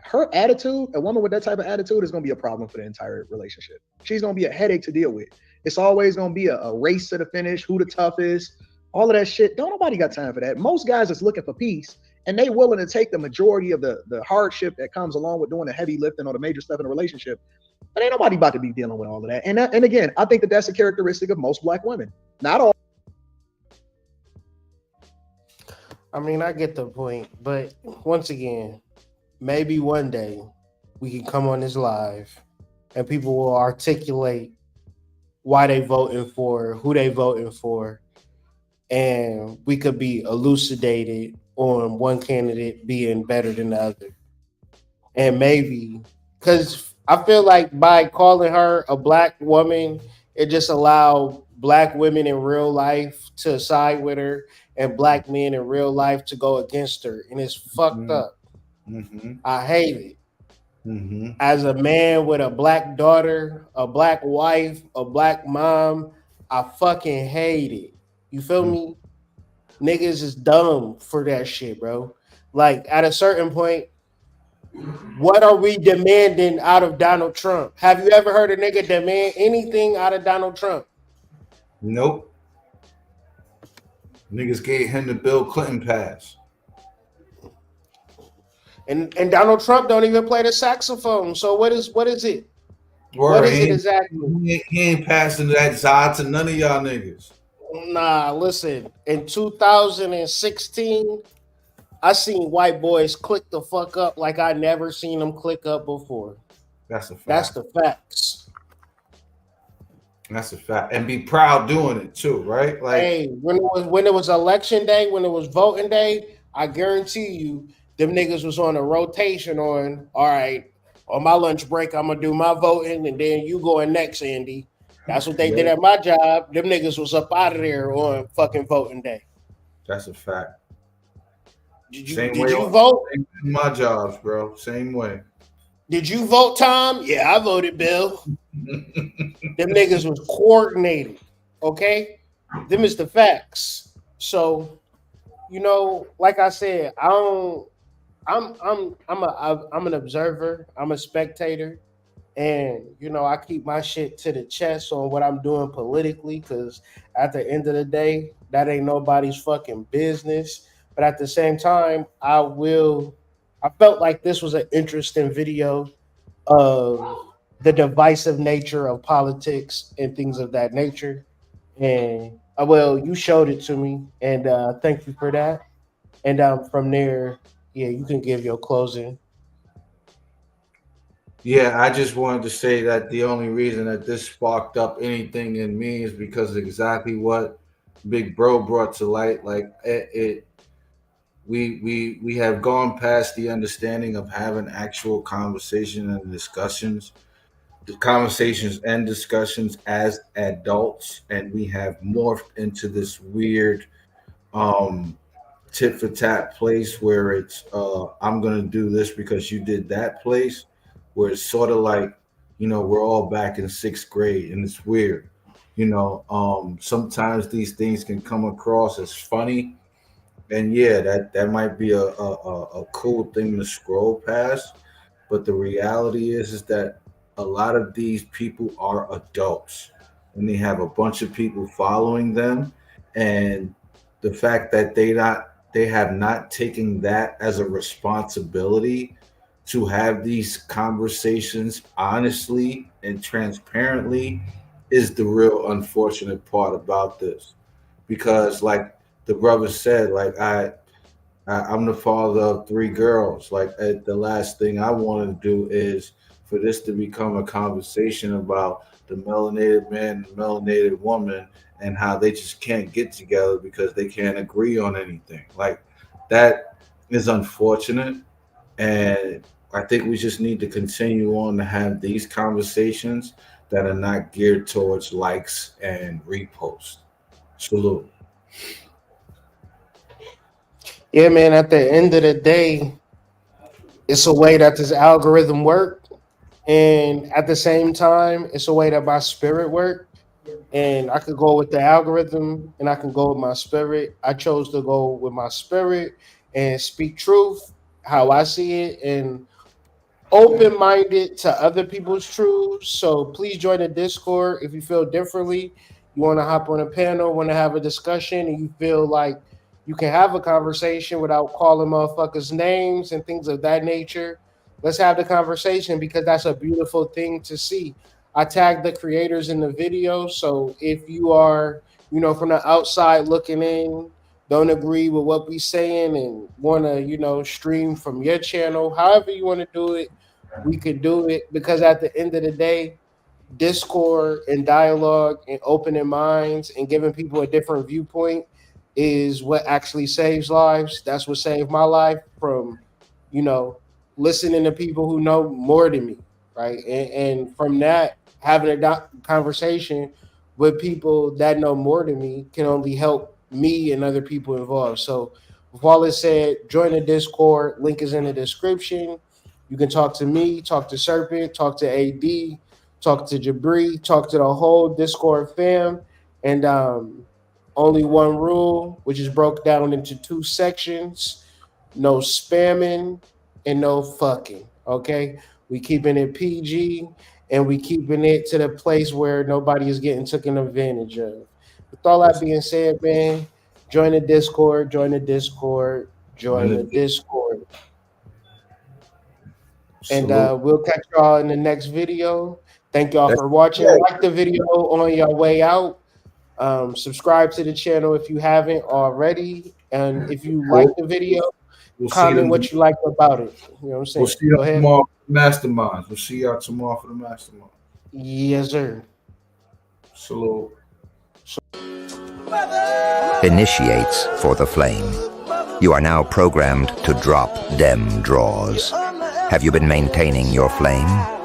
her attitude. A woman with that type of attitude is gonna be a problem for the entire relationship. She's gonna be a headache to deal with. It's always gonna be a race to the finish, who the toughest, all of that shit. Don't nobody got time for that. Most guys is looking for peace, and they willing to take the majority of the hardship that comes along with doing the heavy lifting or the major stuff in a relationship. But ain't nobody about to be dealing with all of that. And again, I think that's a characteristic of most black women. Not all. I mean, I get the point, but once again, maybe one day we can come on this live and people will articulate why they voting for, who they voting for, and we could be elucidated on one candidate being better than the other. And maybe because I feel like by calling her a black woman, it just allowed black women in real life to side with her and black men in real life to go against her. And it's fucked up. Mm-hmm. I hate it. Mm-hmm. As a man with a black daughter, a black wife, a black mom, I fucking hate it. You feel me? Niggas is dumb for that shit, bro. Like at a certain point, what are we demanding out of Donald Trump? Have you ever heard a nigga demand anything out of Donald Trump? Nope. Niggas gave him the Bill Clinton pass. And Donald Trump don't even play the saxophone. So what is it? What is it exactly? He ain't passing that Zod to none of y'all niggas. Nah, listen. In 2016, I seen white boys click the fuck up like I never seen them click up before. That's a fact. That's the facts. That's a fact. And be proud doing it too, right? Like, hey, when it was election day, when it was voting day, I guarantee you them niggas was on a rotation on, all right, on my lunch break, I'm gonna do my voting, and then you going next, Andy. That's what they did at my job. Them niggas was up out of there on fucking voting day. That's a fact. Did you vote? My jobs, bro. Same way. Did you vote, Tom? Yeah, I voted, Bill. Them niggas was coordinated. Okay? Them is the facts. So, you know, like I said, I'm an observer, I'm a spectator, and you know, I keep my shit to the chest on what I'm doing politically, because at the end of the day, that ain't nobody's fucking business. But at the same time, I felt like this was an interesting video of the divisive nature of politics and things of that nature. And well, you showed it to me, and thank you for that. And from there, yeah, you can give your closing. Yeah, I just wanted to say that the only reason that this sparked up anything in me is because of exactly what Big Bro brought to light. Like we have gone past the understanding of having actual conversation and discussions, the conversations and discussions as adults, and we have morphed into this weird tit for tat place where it's I'm gonna do this because you did that place, where it's sort of like, you know, we're all back in sixth grade, and it's weird. You know, sometimes these things can come across as funny, and yeah, that might be a cool thing to scroll past, but the reality is that a lot of these people are adults, and they have a bunch of people following them, and the fact that they have not taken that as a responsibility to have these conversations honestly and transparently is the real unfortunate part about this. Because like the brother said, like I'm the father of three girls. Like the last thing I want to do is for this to become a conversation about the melanated man and melanated woman and how they just can't get together because they can't agree on anything. Like that is unfortunate. And I think we just need to continue on to have these conversations that are not geared towards likes and reposts. Salute. Yeah, man, at the end of the day, it's a way that this algorithm work. And at the same time, it's a way that my spirit work. And I could go with the algorithm and I can go with my spirit. I chose to go with my spirit and speak truth, how I see it, and open minded to other people's truths. So please join the Discord if you feel differently. You want to hop on a panel, want to have a discussion, and you feel like you can have a conversation without calling motherfuckers names and things of that nature. Let's have the conversation because that's a beautiful thing to see. I tagged the creators in the video. So if you are, you know, from the outside looking in, don't agree with what we saying and want to, you know, stream from your channel, however you want to do it, we could do it because at the end of the day, discord and dialogue and opening minds and giving people a different viewpoint is what actually saves lives. That's what saved my life from, you know, listening to people who know more than me, right? And from that, having a conversation with people that know more than me can only help me and other people involved. So, with all is said, join the Discord. Link is in the description. You can talk to me, talk to Serpent, talk to AD, talk to Jabri, talk to the whole Discord fam. And only one rule, which is broke down into 2 sections: no spamming and no fucking. Okay, we keeping it PG and we keeping it to the place where nobody is getting taken advantage of. With all that being said, man, join the Discord, join the Discord, join the Discord. And we'll catch y'all in the next video. Thank y'all for watching. Like the video on your way out. Subscribe to the channel if you haven't already. And if you like the video, comment what you like about it. You know what I'm saying? We'll see y'all tomorrow for the masterminds. We'll see y'all tomorrow for the mastermind. Yes, sir. Salute. Initiates for the flame. You are now programmed to drop dem draws. Have you been maintaining your flame?